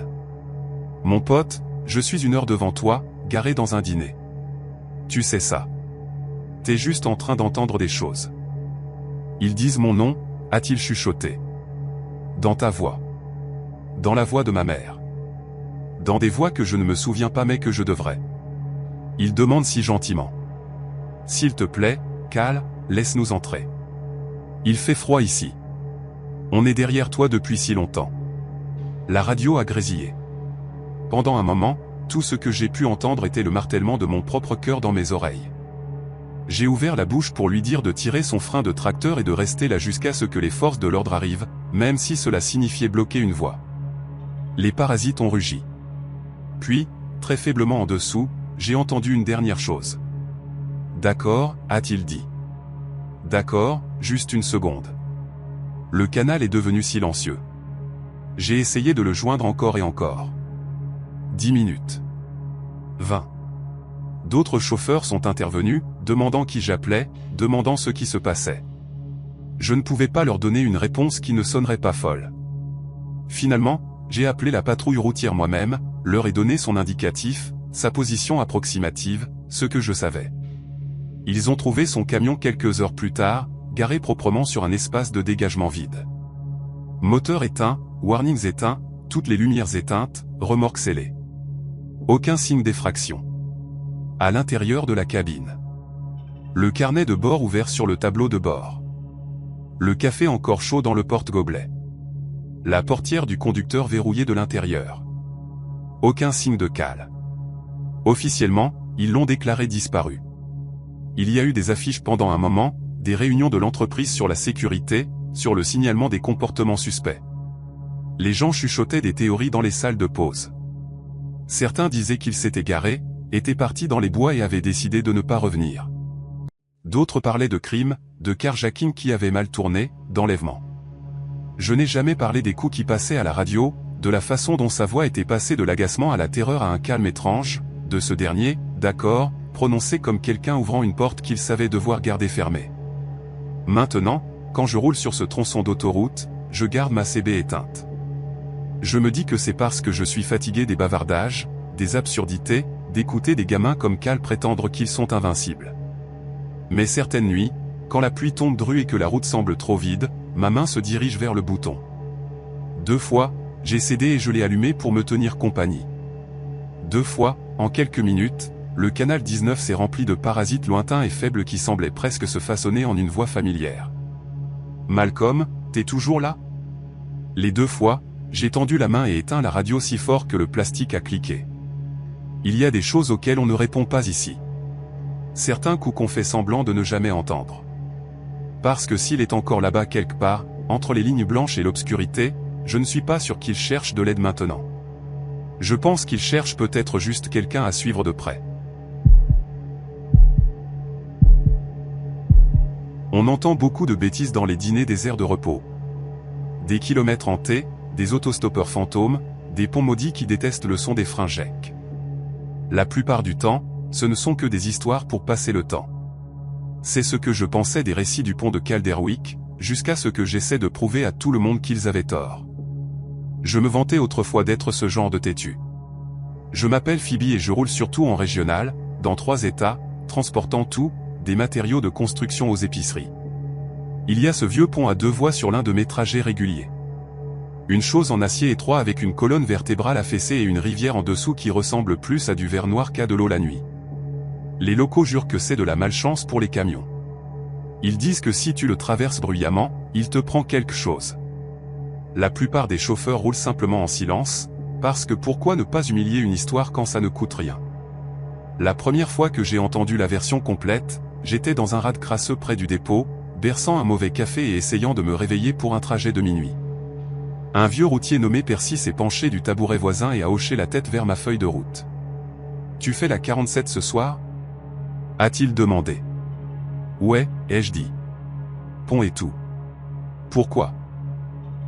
Mon pote, je suis 1 heure devant toi, garé dans un dîner. Tu sais ça. T'es juste en train d'entendre des choses. Ils disent mon nom, a-t-il chuchoté. Dans ta voix. Dans la voix de ma mère. Dans des voix que je ne me souviens pas mais que je devrais. Ils demandent si gentiment. S'il te plaît, Cal, laisse-nous entrer. Il fait froid ici. On est derrière toi depuis si longtemps. La radio a grésillé. Pendant un moment, tout ce que j'ai pu entendre était le martèlement de mon propre cœur dans mes oreilles. J'ai ouvert la bouche pour lui dire de tirer son frein de tracteur et de rester là jusqu'à ce que les forces de l'ordre arrivent, même si cela signifiait bloquer une voie. Les parasites ont rugi. Puis, très faiblement en dessous, j'ai entendu une dernière chose. D'accord, a-t-il dit. D'accord, juste une seconde. Le canal est devenu silencieux. J'ai essayé de le joindre encore et encore. 10 minutes. 20. D'autres chauffeurs sont intervenus, demandant qui j'appelais, demandant ce qui se passait. Je ne pouvais pas leur donner une réponse qui ne sonnerait pas folle. Finalement, j'ai appelé la patrouille routière moi-même, leur ai donné son indicatif, sa position approximative, ce que je savais. Ils ont trouvé son camion quelques heures plus tard, garé proprement sur un espace de dégagement vide. Moteur éteint, warnings éteints, toutes les lumières éteintes, remorque scellée. Aucun signe d'effraction. À l'intérieur de la cabine. Le carnet de bord ouvert sur le tableau de bord. Le café encore chaud dans le porte-gobelet. La portière du conducteur verrouillée de l'intérieur. Aucun signe de Cal. Officiellement, ils l'ont déclaré disparu. Il y a eu des affiches pendant un moment, des réunions de l'entreprise sur la sécurité, sur le signalement des comportements suspects. Les gens chuchotaient des théories dans les salles de pause. Certains disaient qu'ils s'étaient garés, étaient partis dans les bois et avaient décidé de ne pas revenir. D'autres parlaient de crimes, de carjacking qui avaient mal tourné, d'enlèvement. Je n'ai jamais parlé des coups qui passaient à la radio, de la façon dont sa voix était passée de l'agacement à la terreur à un calme étrange, de ce dernier, d'accord, prononcé comme quelqu'un ouvrant une porte qu'il savait devoir garder fermée. Maintenant, quand je roule sur ce tronçon d'autoroute, je garde ma CB éteinte. Je me dis que c'est parce que je suis fatigué des bavardages, des absurdités, d'écouter des gamins comme Cal prétendre qu'ils sont invincibles. Mais certaines nuits, quand la pluie tombe dru et que la route semble trop vide, ma main se dirige vers le bouton. 2 fois, j'ai cédé et je l'ai allumé pour me tenir compagnie. 2 fois, en quelques minutes, le canal 19 s'est rempli de parasites lointains et faibles qui semblaient presque se façonner en une voix familière. Malcolm, t'es toujours là? Les 2 fois, j'ai tendu la main et éteint la radio si fort que le plastique a cliqué. Il y a des choses auxquelles on ne répond pas ici. Certains coups qu'on fait semblant de ne jamais entendre. Parce que s'il est encore là-bas quelque part, entre les lignes blanches et l'obscurité, je ne suis pas sûr qu'il cherche de l'aide maintenant. Je pense qu'il cherche peut-être juste quelqu'un à suivre de près. On entend beaucoup de bêtises dans les dîners des aires de repos. Des kilomètres hantés, des autostoppeurs fantômes, des ponts maudits qui détestent le son des freins gecs. La plupart du temps, ce ne sont que des histoires pour passer le temps. C'est ce que je pensais des récits du pont de Calderwick, jusqu'à ce que j'essaie de prouver à tout le monde qu'ils avaient tort. Je me vantais autrefois d'être ce genre de têtu. Je m'appelle Phoebe et je roule surtout en régional, dans 3 États, transportant tout, des matériaux de construction aux épiceries. Il y a ce vieux pont à 2 voies sur l'un de mes trajets réguliers. Une chose en acier étroit avec une colonne vertébrale affaissée et une rivière en dessous qui ressemble plus à du verre noir qu'à de l'eau la nuit. Les locaux jurent que c'est de la malchance pour les camions. Ils disent que si tu le traverses bruyamment, il te prend quelque chose. La plupart des chauffeurs roulent simplement en silence, parce que pourquoi ne pas humilier une histoire quand ça ne coûte rien? La première fois que j'ai entendu la version complète, j'étais dans un rade crasseux près du dépôt, berçant un mauvais café et essayant de me réveiller pour un trajet de minuit. Un vieux routier nommé Percy s'est penché du tabouret voisin et a hoché la tête vers ma feuille de route. « Tu fais la 47 ce soir ?» a-t-il demandé. « Ouais, ai-je dit. Pont et tout. » « Pourquoi ?»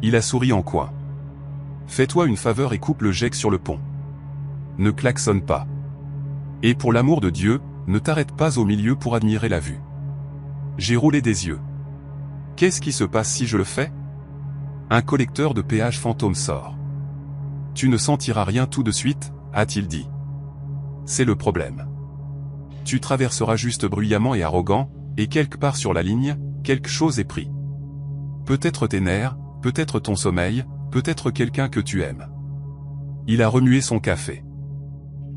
Il a souri en coin. « Fais-toi une faveur et coupe le gec sur le pont. Ne klaxonne pas. Et pour l'amour de Dieu, ne t'arrête pas au milieu pour admirer la vue. » J'ai roulé des yeux. « Qu'est-ce qui se passe si je le fais ? » Un collecteur de péage fantôme sort. « Tu ne sentiras rien tout de suite, a-t-il dit. C'est le problème. Tu traverseras juste bruyamment et arrogant, et quelque part sur la ligne, quelque chose est pris. Peut-être tes nerfs, peut-être ton sommeil, peut-être quelqu'un que tu aimes. » Il a remué son café.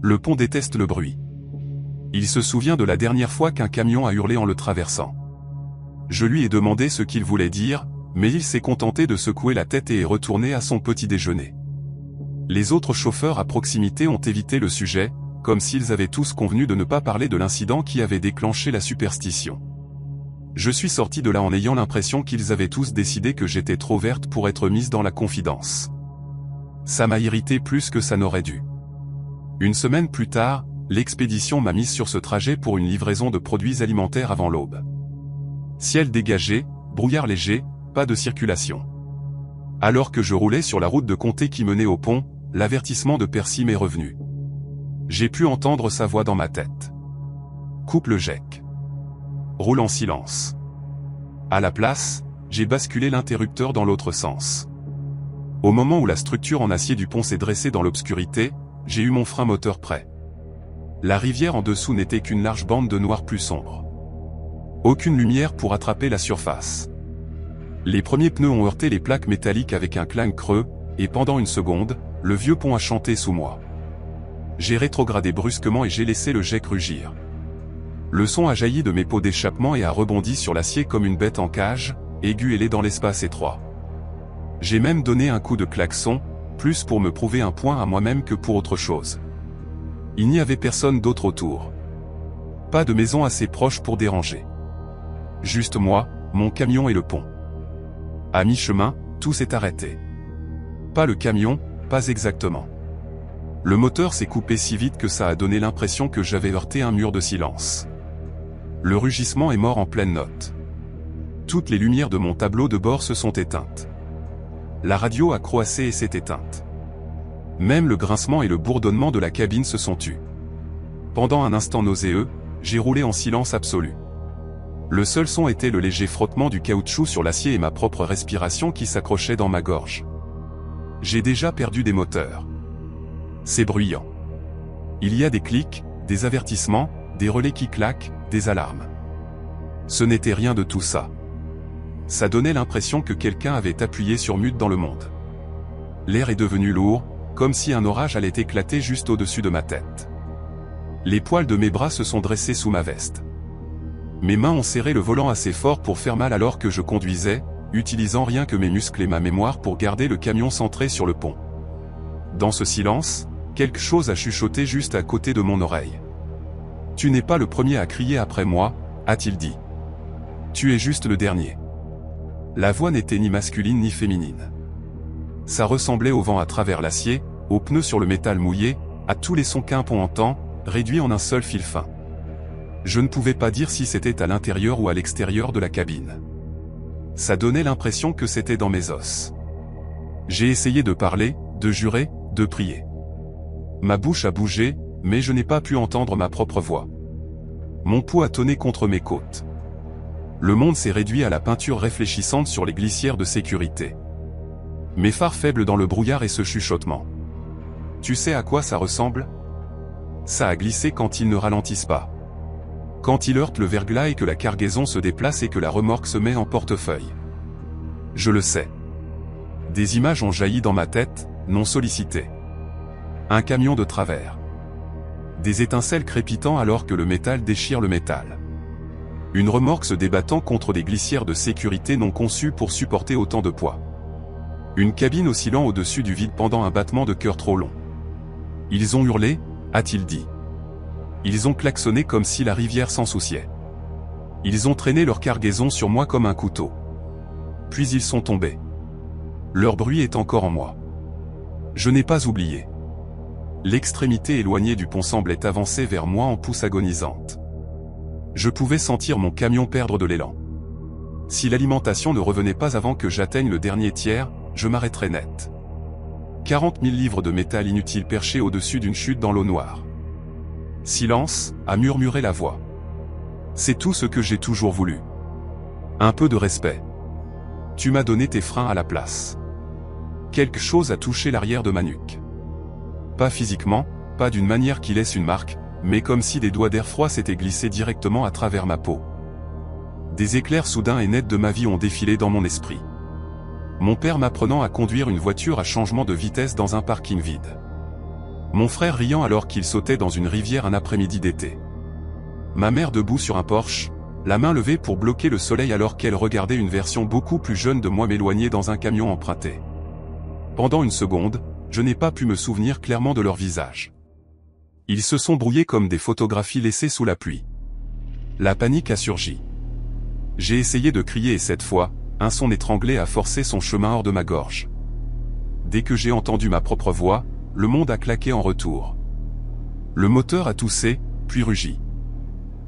Le pont déteste le bruit. Il se souvient de la dernière fois qu'un camion a hurlé en le traversant. Je lui ai demandé ce qu'il voulait dire, mais il s'est contenté de secouer la tête et est retourné à son petit déjeuner. Les autres chauffeurs à proximité ont évité le sujet, comme s'ils avaient tous convenu de ne pas parler de l'incident qui avait déclenché la superstition. Je suis sorti de là en ayant l'impression qu'ils avaient tous décidé que j'étais trop verte pour être mise dans la confidence. Ça m'a irrité plus que ça n'aurait dû. Une semaine plus tard, l'expédition m'a mise sur ce trajet pour une livraison de produits alimentaires avant l'aube. Ciel dégagé, brouillard léger, pas de circulation. Alors que je roulais sur la route de Comté qui menait au pont, l'avertissement de Percy m'est revenu. J'ai pu entendre sa voix dans ma tête. Coupe le gec. Roule en silence. À la place, j'ai basculé l'interrupteur dans l'autre sens. Au moment où la structure en acier du pont s'est dressée dans l'obscurité, j'ai eu mon frein moteur prêt. La rivière en dessous n'était qu'une large bande de noir plus sombre. Aucune lumière pour attraper la surface. Les premiers pneus ont heurté les plaques métalliques avec un clang creux, et pendant une seconde, le vieux pont a chanté sous moi. J'ai rétrogradé brusquement et j'ai laissé le gec rugir. Le son a jailli de mes pots d'échappement et a rebondi sur l'acier comme une bête en cage, aigu ailé dans l'espace étroit. J'ai même donné un coup de klaxon, plus pour me prouver un point à moi-même que pour autre chose. Il n'y avait personne d'autre autour. Pas de maison assez proche pour déranger. Juste moi, mon camion et le pont. À mi-chemin, tout s'est arrêté. Pas le camion, pas exactement. Le moteur s'est coupé si vite que ça a donné l'impression que j'avais heurté un mur de silence. Le rugissement est mort en pleine note. Toutes les lumières de mon tableau de bord se sont éteintes. La radio a croassé et s'est éteinte. Même le grincement et le bourdonnement de la cabine se sont tus. Pendant un instant nauséeux, j'ai roulé en silence absolu. Le seul son était le léger frottement du caoutchouc sur l'acier et ma propre respiration qui s'accrochait dans ma gorge. J'ai déjà perdu des moteurs. C'est bruyant. Il y a des clics, des avertissements, des relais qui claquent, des alarmes. Ce n'était rien de tout ça. Ça donnait l'impression que quelqu'un avait appuyé sur mute dans le monde. L'air est devenu lourd, comme si un orage allait éclater juste au-dessus de ma tête. Les poils de mes bras se sont dressés sous ma veste. Mes mains ont serré le volant assez fort pour faire mal alors que je conduisais, utilisant rien que mes muscles et ma mémoire pour garder le camion centré sur le pont. Dans ce silence, quelque chose a chuchoté juste à côté de mon oreille. « Tu n'es pas le premier à crier après moi », a-t-il dit. « Tu es juste le dernier. » La voix n'était ni masculine ni féminine. Ça ressemblait au vent à travers l'acier, aux pneus sur le métal mouillé, à tous les sons qu'un pont entend, réduits en un seul fil fin. Je ne pouvais pas dire si c'était à l'intérieur ou à l'extérieur de la cabine. Ça donnait l'impression que c'était dans mes os. J'ai essayé de parler, de jurer, de prier. Ma bouche a bougé, mais je n'ai pas pu entendre ma propre voix. Mon pouls a tonné contre mes côtes. Le monde s'est réduit à la peinture réfléchissante sur les glissières de sécurité. Mes phares faibles dans le brouillard et ce chuchotement. Tu sais à quoi ça ressemble ? Ça a glissé quand ils ne ralentissent pas. Quand ils heurtent le verglas et que la cargaison se déplace et que la remorque se met en portefeuille. Je le sais. Des images ont jailli dans ma tête, non sollicitées. Un camion de travers. Des étincelles crépitant alors que le métal déchire le métal. Une remorque se débattant contre des glissières de sécurité non conçues pour supporter autant de poids. Une cabine oscillant au-dessus du vide pendant un battement de cœur trop long. Ils ont hurlé, a-t-il dit. Ils ont klaxonné comme si la rivière s'en souciait. Ils ont traîné leur cargaison sur moi comme un couteau. Puis ils sont tombés. Leur bruit est encore en moi. Je n'ai pas oublié. L'extrémité éloignée du pont semblait avancer vers moi en pousse agonisante. Je pouvais sentir mon camion perdre de l'élan. Si l'alimentation ne revenait pas avant que j'atteigne le dernier tiers, je m'arrêterais net. 40 000 livres de métal inutile perchés au-dessus d'une chute dans l'eau noire. Silence, a murmuré la voix. C'est tout ce que j'ai toujours voulu. Un peu de respect. Tu m'as donné tes freins à la place. Quelque chose a touché l'arrière de ma nuque. Pas physiquement, pas d'une manière qui laisse une marque, mais comme si des doigts d'air froid s'étaient glissés directement à travers ma peau. Des éclairs soudains et nets de ma vie ont défilé dans mon esprit. Mon père m'apprenant à conduire une voiture à changement de vitesse dans un parking vide. Mon frère riant alors qu'il sautait dans une rivière un après-midi d'été. Ma mère debout sur un porche, la main levée pour bloquer le soleil alors qu'elle regardait une version beaucoup plus jeune de moi m'éloigner dans un camion emprunté. Pendant une seconde, je n'ai pas pu me souvenir clairement de leur visage. Ils se sont brouillés comme des photographies laissées sous la pluie. La panique a surgi. J'ai essayé de crier et cette fois, un son étranglé a forcé son chemin hors de ma gorge. Dès que j'ai entendu ma propre voix, le monde a claqué en retour. Le moteur a toussé, puis rugi.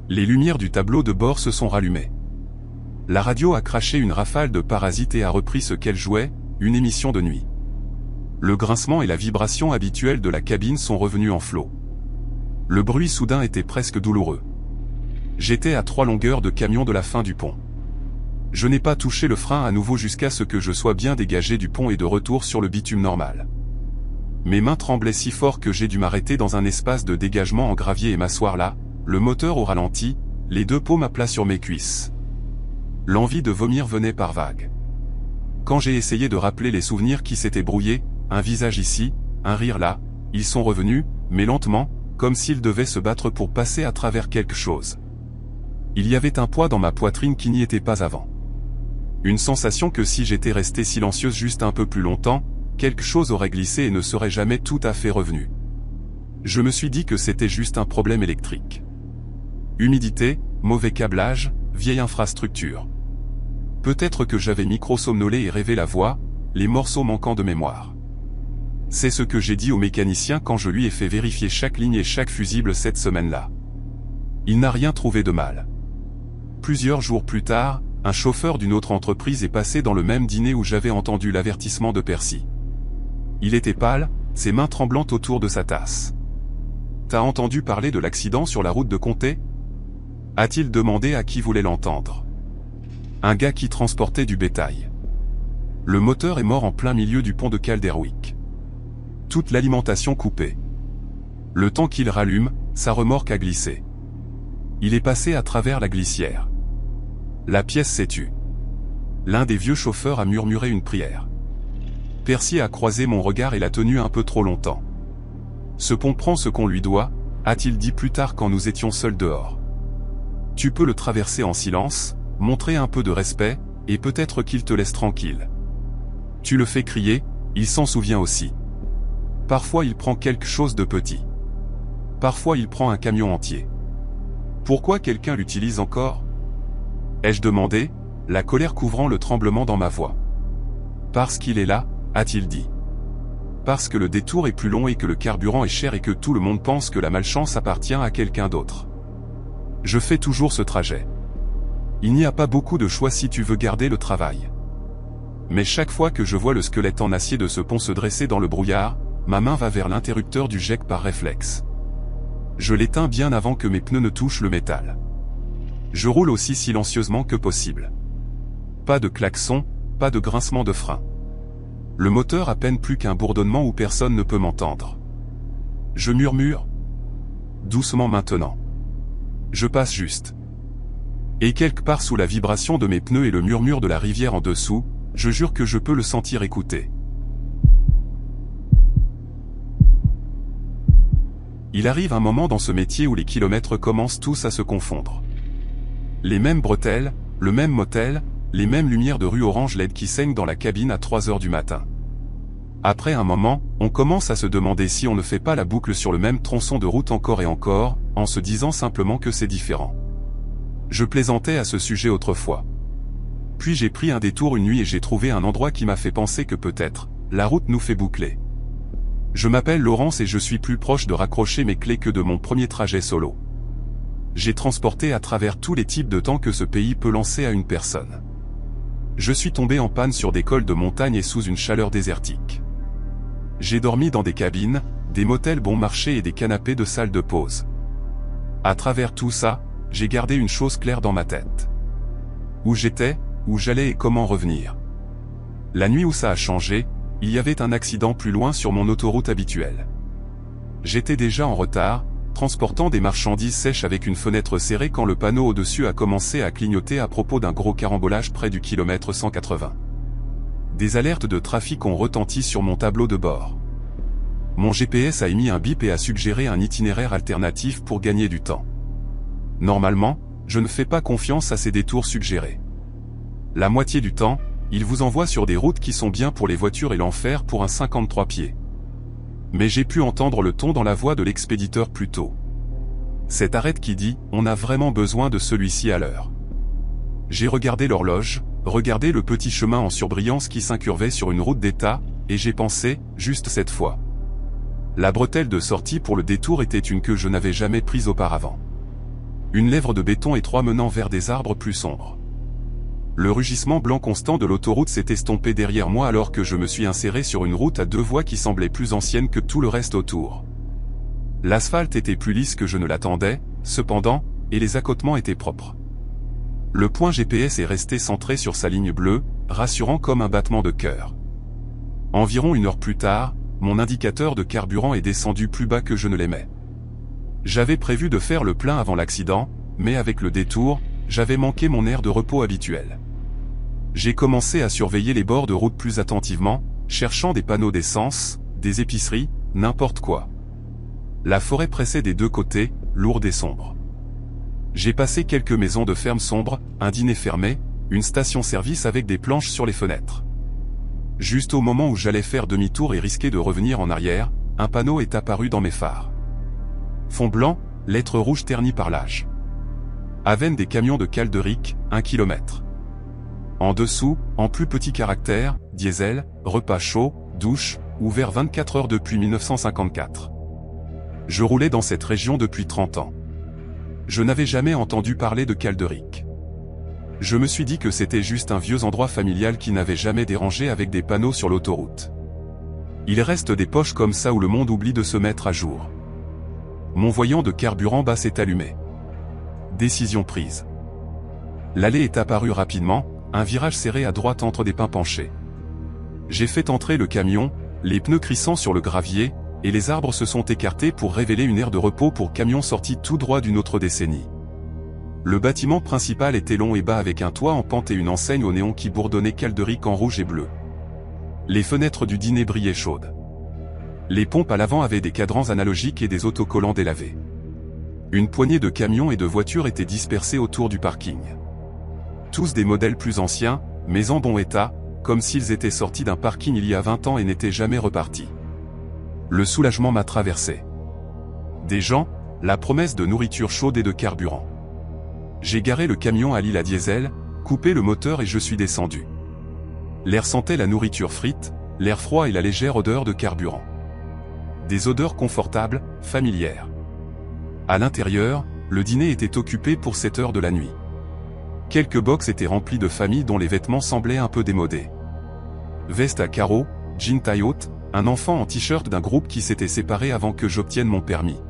Les lumières du tableau de bord se sont rallumées. La radio a craché une rafale de parasites et a repris ce qu'elle jouait, une émission de nuit. Le grincement et la vibration habituelle de la cabine sont revenus en flot. Le bruit soudain était presque douloureux. J'étais à 3 longueurs de camion de la fin du pont. Je n'ai pas touché le frein à nouveau jusqu'à ce que je sois bien dégagé du pont et de retour sur le bitume normal. Mes mains tremblaient si fort que j'ai dû m'arrêter dans un espace de dégagement en gravier et m'asseoir là, le moteur au ralenti, les 2 paumes à plat sur mes cuisses. L'envie de vomir venait par vagues. Quand j'ai essayé de rappeler les souvenirs qui s'étaient brouillés, un visage ici, un rire là, ils sont revenus, mais lentement, comme s'ils devaient se battre pour passer à travers quelque chose. Il y avait un poids dans ma poitrine qui n'y était pas avant. Une sensation que si j'étais resté silencieuse juste un peu plus longtemps, quelque chose aurait glissé et ne serait jamais tout à fait revenu. Je me suis dit que c'était juste un problème électrique. Humidité, mauvais câblage, vieille infrastructure. Peut-être que j'avais micro-somnolé et rêvé la voix, les morceaux manquants de mémoire. C'est ce que j'ai dit au mécanicien quand je lui ai fait vérifier chaque ligne et chaque fusible cette semaine-là. Il n'a rien trouvé de mal. Plusieurs jours plus tard, un chauffeur d'une autre entreprise est passé dans le même dîner où j'avais entendu l'avertissement de Percy. Il était pâle, ses mains tremblantes autour de sa tasse. « T'as entendu parler de l'accident sur la route de Comté ?» a-t-il demandé à qui voulait l'entendre. Un gars qui transportait du bétail. Le moteur est mort en plein milieu du pont de Calderwick. Toute l'alimentation coupée. Le temps qu'il rallume, sa remorque a glissé. Il est passé à travers la glissière. La pièce s'est tue. L'un des vieux chauffeurs a murmuré une prière. Percy a croisé mon regard et l'a tenu un peu trop longtemps. Ce pont prend ce qu'on lui doit, a-t-il dit plus tard quand nous étions seuls dehors. Tu peux le traverser en silence, montrer un peu de respect, et peut-être qu'il te laisse tranquille. Tu le fais crier, il s'en souvient aussi. Parfois il prend quelque chose de petit. Parfois il prend un camion entier. Pourquoi quelqu'un l'utilise encore ? Ai-je demandé, la colère couvrant le tremblement dans ma voix. Parce qu'il est là, a-t-il dit. Parce que le détour est plus long et que le carburant est cher et que tout le monde pense que la malchance appartient à quelqu'un d'autre. Je fais toujours ce trajet. Il n'y a pas beaucoup de choix si tu veux garder le travail. Mais chaque fois que je vois le squelette en acier de ce pont se dresser dans le brouillard, ma main va vers l'interrupteur du GEC par réflexe. Je l'éteins bien avant que mes pneus ne touchent le métal. Je roule aussi silencieusement que possible. Pas de klaxon, pas de grincement de frein. Le moteur à peine plus qu'un bourdonnement où personne ne peut m'entendre. Je murmure. Doucement maintenant. Je passe juste. Et quelque part sous la vibration de mes pneus et le murmure de la rivière en dessous, je jure que je peux le sentir écouter. Il arrive un moment dans ce métier où les kilomètres commencent tous à se confondre. Les mêmes bretelles, le même motel, les mêmes lumières de rue orange LED qui saignent dans la cabine à 3 heures du matin. Après un moment, on commence à se demander si on ne fait pas la boucle sur le même tronçon de route encore et encore, en se disant simplement que c'est différent. Je plaisantais à ce sujet autrefois. Puis j'ai pris un détour une nuit et j'ai trouvé un endroit qui m'a fait penser que peut-être, la route nous fait boucler. Je m'appelle Laurence et je suis plus proche de raccrocher mes clés que de mon premier trajet solo. J'ai transporté à travers tous les types de temps que ce pays peut lancer à une personne. Je suis tombé en panne sur des cols de montagne et sous une chaleur désertique. J'ai dormi dans des cabines, des motels bon marché et des canapés de salle de pause. À travers tout ça, j'ai gardé une chose claire dans ma tête. Où j'étais, où j'allais et comment revenir. La nuit où ça a changé, il y avait un accident plus loin sur mon autoroute habituelle. J'étais déjà en retard, transportant des marchandises sèches avec une fenêtre serrée quand le panneau au-dessus a commencé à clignoter à propos d'un gros carambolage près du kilomètre 180. Des alertes de trafic ont retenti sur mon tableau de bord. Mon GPS a émis un bip et a suggéré un itinéraire alternatif pour gagner du temps. Normalement, je ne fais pas confiance à ces détours suggérés. La moitié du temps, il vous envoie sur des routes qui sont bien pour les voitures et l'enfer pour un 53 pieds. Mais j'ai pu entendre le ton dans la voix de l'expéditeur plus tôt. Cette arrête qui dit « On a vraiment besoin de celui-ci à l'heure ». J'ai regardé l'horloge, regardé le petit chemin en surbrillance qui s'incurvait sur une route d'État, et j'ai pensé, juste cette fois. La bretelle de sortie pour le détour était une que je n'avais jamais prise auparavant. Une lèvre de béton étroit menant vers des arbres plus sombres. Le rugissement blanc constant de l'autoroute s'est estompé derrière moi alors que je me suis inséré sur une route à deux voies qui semblait plus ancienne que tout le reste autour. L'asphalte était plus lisse que je ne l'attendais, cependant, et les accotements étaient propres. Le point GPS est resté centré sur sa ligne bleue, rassurant comme un battement de cœur. Environ une heure plus tard, mon indicateur de carburant est descendu plus bas que je ne l'aimais. J'avais prévu de faire le plein avant l'accident, mais avec le détour, j'avais manqué mon aire de repos habituel. J'ai commencé à surveiller les bords de route plus attentivement, cherchant des panneaux d'essence, des épiceries, n'importe quoi. La forêt pressait des deux côtés, lourde et sombre. J'ai passé quelques maisons de ferme sombres, un dîner fermé, une station-service avec des planches sur les fenêtres. Juste au moment où j'allais faire demi-tour et risquer de revenir en arrière, un panneau est apparu dans mes phares. Fond blanc, lettres rouges ternies par l'âge. Aven des camions de Calderic, 1 km. En dessous, en plus petits caractères, diesel, repas chaud, douche, ouvert 24 heures depuis 1954. Je roulais dans cette région depuis 30 ans. Je n'avais jamais entendu parler de Calderic. Je me suis dit que c'était juste un vieux endroit familial qui n'avait jamais dérangé avec des panneaux sur l'autoroute. Il reste des poches comme ça où le monde oublie de se mettre à jour. Mon voyant de carburant bas s'est allumé. Décision prise. L'allée est apparue rapidement, un virage serré à droite entre des pins penchés. J'ai fait entrer le camion, les pneus crissant sur le gravier, et les arbres se sont écartés pour révéler une aire de repos pour camions sortis tout droit d'une autre décennie. Le bâtiment principal était long et bas avec un toit en pente et une enseigne au néon qui bourdonnait Calderic en rouge et bleu. Les fenêtres du dîner brillaient chaudes. Les pompes à l'avant avaient des cadrans analogiques et des autocollants délavés. Une poignée de camions et de voitures étaient dispersés autour du parking. Tous des modèles plus anciens, mais en bon état, comme s'ils étaient sortis d'un parking il y a 20 ans et n'étaient jamais repartis. Le soulagement m'a traversé. Des gens, la promesse de nourriture chaude et de carburant. J'ai garé le camion à l'île à diesel, coupé le moteur et je suis descendu. L'air sentait la nourriture frite, l'air froid et la légère odeur de carburant. Des odeurs confortables, familières. À l'intérieur, le dîner était occupé pour 7 heures de la nuit. Quelques box étaient remplis de familles dont les vêtements semblaient un peu démodés. Veste à carreaux, jean taille haute, un enfant en t-shirt d'un groupe qui s'était séparé avant que j'obtienne mon permis.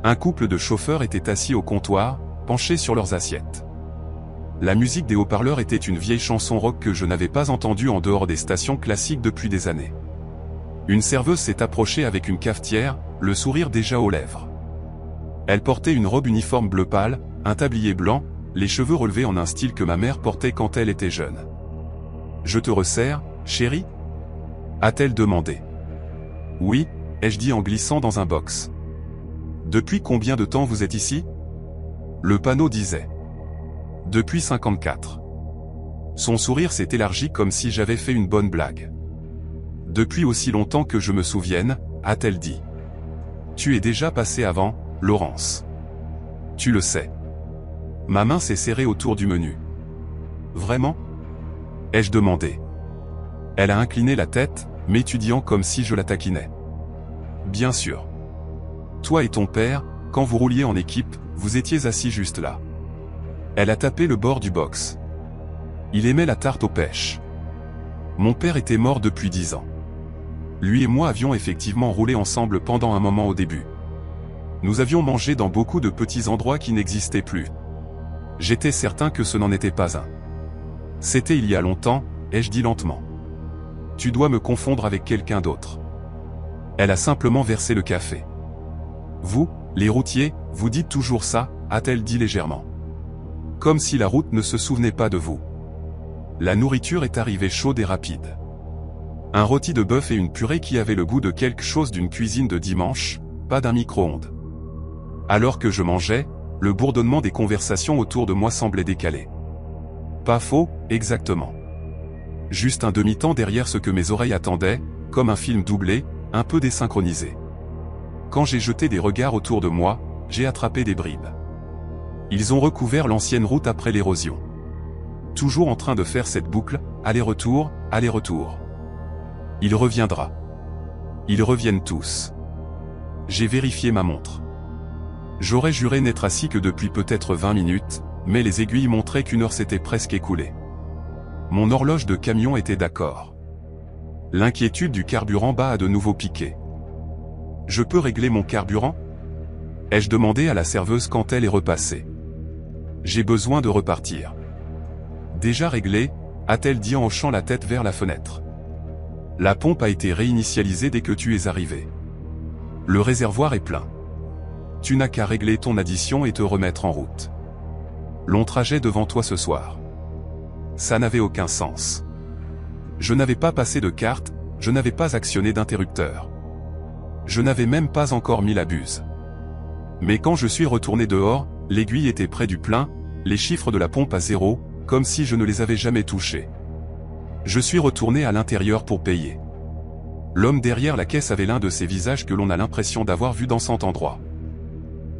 Un couple de chauffeurs était assis au comptoir, penchés sur leurs assiettes. La musique des haut-parleurs était une vieille chanson rock que je n'avais pas entendue en dehors des stations classiques depuis des années. Une serveuse s'est approchée avec une cafetière, le sourire déjà aux lèvres. Elle portait une robe uniforme bleu pâle, un tablier blanc, les cheveux relevés en un style que ma mère portait quand elle était jeune. « Je te resserre, chérie ?» a-t-elle demandé. « Oui », ai-je dit en glissant dans un box. « Depuis combien de temps vous êtes ici ?» Le panneau disait. « Depuis 54. » Son sourire s'est élargi comme si j'avais fait une bonne blague. « Depuis aussi longtemps que je me souvienne, » a-t-elle dit. « Tu es déjà passé avant, Laurence. Tu le sais. » Ma main s'est serrée autour du menu. « Vraiment ? ai-je demandé. Elle a incliné la tête, m'étudiant comme si je la taquinais. Bien sûr. Toi et ton père, quand vous rouliez en équipe, vous étiez assis juste là. Elle a tapé le bord du box. Il aimait la tarte aux pêches. Mon père était mort depuis 10 ans. Lui et moi avions effectivement roulé ensemble pendant un moment au début. Nous avions mangé dans beaucoup de petits endroits qui n'existaient plus. J'étais certain que ce n'en était pas un. C'était il y a longtemps, ai-je dit lentement. Tu dois me confondre avec quelqu'un d'autre. Elle a simplement versé le café. Vous, les routiers, vous dites toujours ça, a-t-elle dit légèrement. Comme si la route ne se souvenait pas de vous. La nourriture est arrivée chaude et rapide. Un rôti de bœuf et une purée qui avait le goût de quelque chose d'une cuisine de dimanche, pas d'un micro-ondes. Alors que je mangeais, le bourdonnement des conversations autour de moi semblait décalé. Pas faux, exactement. Juste un demi-temps derrière ce que mes oreilles attendaient, comme un film doublé, un peu désynchronisé. Quand j'ai jeté des regards autour de moi, j'ai attrapé des bribes. Ils ont recouvert l'ancienne route après l'érosion. Toujours en train de faire cette boucle, aller-retour, aller-retour. Il reviendra. Ils reviennent tous. J'ai vérifié ma montre. J'aurais juré n'être assis que depuis peut-être 20 minutes, mais les aiguilles montraient qu'une heure s'était presque écoulée. Mon horloge de camion était d'accord. L'inquiétude du carburant bas a de nouveau piqué. Je peux régler mon carburant ? Ai-je demandé à la serveuse quand elle est repassée. J'ai besoin de repartir. Déjà réglé, a-t-elle dit en hochant la tête vers la fenêtre. La pompe a été réinitialisée dès que tu es arrivé. Le réservoir est plein. Tu n'as qu'à régler ton addition et te remettre en route. Long trajet devant toi ce soir. Ça n'avait aucun sens. Je n'avais pas passé de carte, je n'avais pas actionné d'interrupteur. Je n'avais même pas encore mis la buse. Mais quand je suis retourné dehors, l'aiguille était près du plein, les chiffres de la pompe à zéro, comme si je ne les avais jamais touchés. Je suis retourné à l'intérieur pour payer. L'homme derrière la caisse avait l'un de ces visages que l'on a l'impression d'avoir vu dans 100 endroits.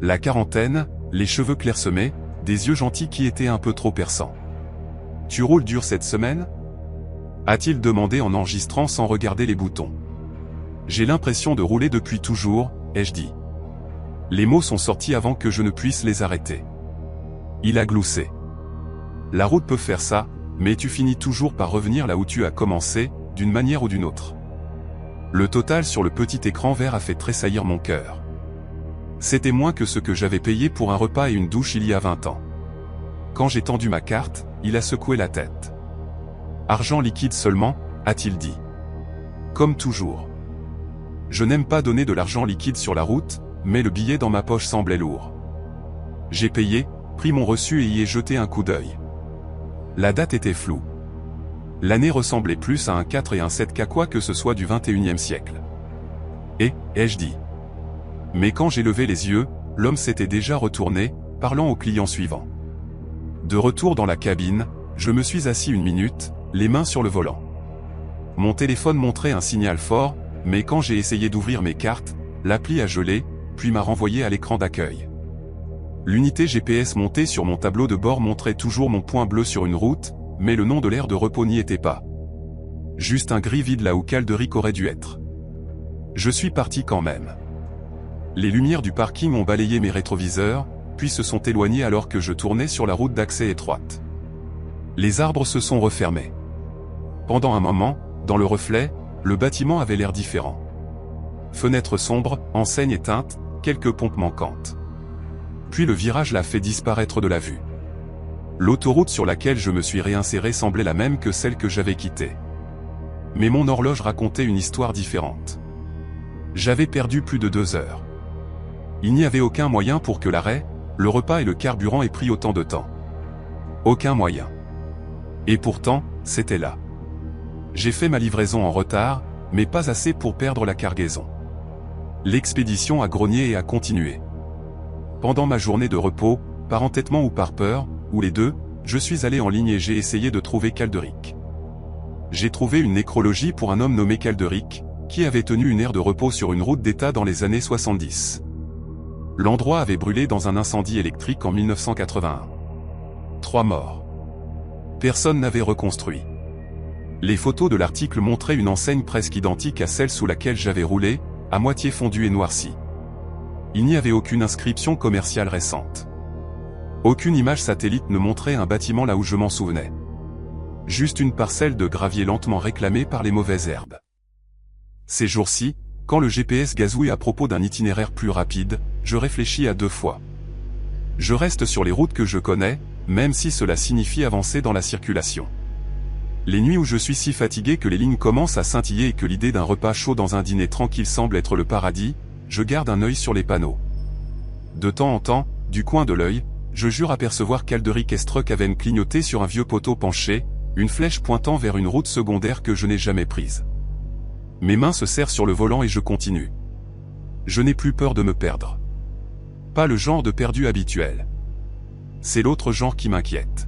La quarantaine, les cheveux clairsemés, des yeux gentils qui étaient un peu trop perçants. « Tu roules dur cette semaine ?» a-t-il demandé en enregistrant sans regarder les boutons. « J'ai l'impression de rouler depuis toujours, ai-je dit. » Les mots sont sortis avant que je ne puisse les arrêter. Il a gloussé. « La route peut faire ça, mais tu finis toujours par revenir là où tu as commencé, d'une manière ou d'une autre. » Le total sur le petit écran vert a fait tressaillir mon cœur. C'était moins que ce que j'avais payé pour un repas et une douche il y a 20 ans. Quand j'ai tendu ma carte, il a secoué la tête. « Argent liquide seulement ?» a-t-il dit. Comme toujours. Je n'aime pas donner de l'argent liquide sur la route, mais le billet dans ma poche semblait lourd. J'ai payé, pris mon reçu et y ai jeté un coup d'œil. La date était floue. L'année ressemblait plus à un 4 et un 7 qu'à quoi que ce soit du 21e siècle. Et, ai-je dit. Mais quand j'ai levé les yeux, l'homme s'était déjà retourné, parlant au client suivant. De retour dans la cabine, je me suis assis une minute, les mains sur le volant. Mon téléphone montrait un signal fort, mais quand j'ai essayé d'ouvrir mes cartes, l'appli a gelé, puis m'a renvoyé à l'écran d'accueil. L'unité GPS montée sur mon tableau de bord montrait toujours mon point bleu sur une route, mais le nom de l'aire de repos n'y était pas. Juste un gris vide là où Calderic aurait dû être. Je suis parti quand même. Les lumières du parking ont balayé mes rétroviseurs, puis se sont éloignées alors que je tournais sur la route d'accès étroite. Les arbres se sont refermés. Pendant un moment, dans le reflet, le bâtiment avait l'air différent. Fenêtres sombres, enseigne éteinte, quelques pompes manquantes. Puis le virage l'a fait disparaître de la vue. L'autoroute sur laquelle je me suis réinséré semblait la même que celle que j'avais quittée. Mais mon horloge racontait une histoire différente. J'avais perdu plus de 2 heures. Il n'y avait aucun moyen pour que l'arrêt, le repas et le carburant aient pris autant de temps. Aucun moyen. Et pourtant, c'était là. J'ai fait ma livraison en retard, mais pas assez pour perdre la cargaison. L'expédition a grogné et a continué. Pendant ma journée de repos, par entêtement ou par peur, ou les deux, je suis allé en ligne et j'ai essayé de trouver Calderic. J'ai trouvé une nécrologie pour un homme nommé Calderic, qui avait tenu une aire de repos sur une route d'État dans les années 70. L'endroit avait brûlé dans un incendie électrique en 1981. 3 morts. Personne n'avait reconstruit. Les photos de l'article montraient une enseigne presque identique à celle sous laquelle j'avais roulé, à moitié fondue et noircie. Il n'y avait aucune inscription commerciale récente. Aucune image satellite ne montrait un bâtiment là où je m'en souvenais. Juste une parcelle de gravier lentement réclamée par les mauvaises herbes. Ces jours-ci, quand le GPS gazouille à propos d'un itinéraire plus rapide, je réfléchis à 2 fois. Je reste sur les routes que je connais, même si cela signifie avancer dans la circulation. Les nuits où je suis si fatigué que les lignes commencent à scintiller et que l'idée d'un repas chaud dans un dîner tranquille semble être le paradis, je garde un œil sur les panneaux. De temps en temps, du coin de l'œil, je jure apercevoir qu'Alderic Struckhaven clignoter sur un vieux poteau penché, une flèche pointant vers une route secondaire que je n'ai jamais prise. Mes mains se serrent sur le volant et je continue. Je n'ai plus peur de me perdre. Pas le genre de perdu habituel. C'est l'autre genre qui m'inquiète.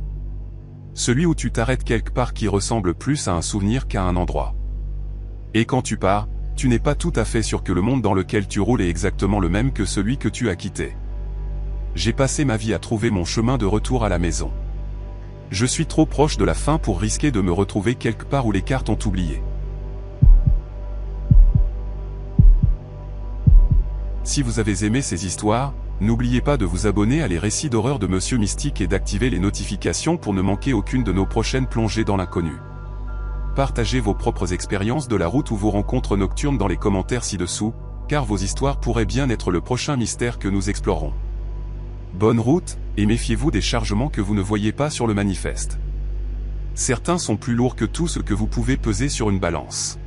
Celui où tu t'arrêtes quelque part qui ressemble plus à un souvenir qu'à un endroit. Et quand tu pars, tu n'es pas tout à fait sûr que le monde dans lequel tu roules est exactement le même que celui que tu as quitté. J'ai passé ma vie à trouver mon chemin de retour à la maison. Je suis trop proche de la fin pour risquer de me retrouver quelque part où les cartes ont oublié. Si vous avez aimé ces histoires, n'oubliez pas de vous abonner à les récits d'horreur de Monsieur Mystique et d'activer les notifications pour ne manquer aucune de nos prochaines plongées dans l'inconnu. Partagez vos propres expériences de la route ou vos rencontres nocturnes dans les commentaires ci-dessous, car vos histoires pourraient bien être le prochain mystère que nous explorons. Bonne route, et méfiez-vous des chargements que vous ne voyez pas sur le manifeste. Certains sont plus lourds que tout ce que vous pouvez peser sur une balance.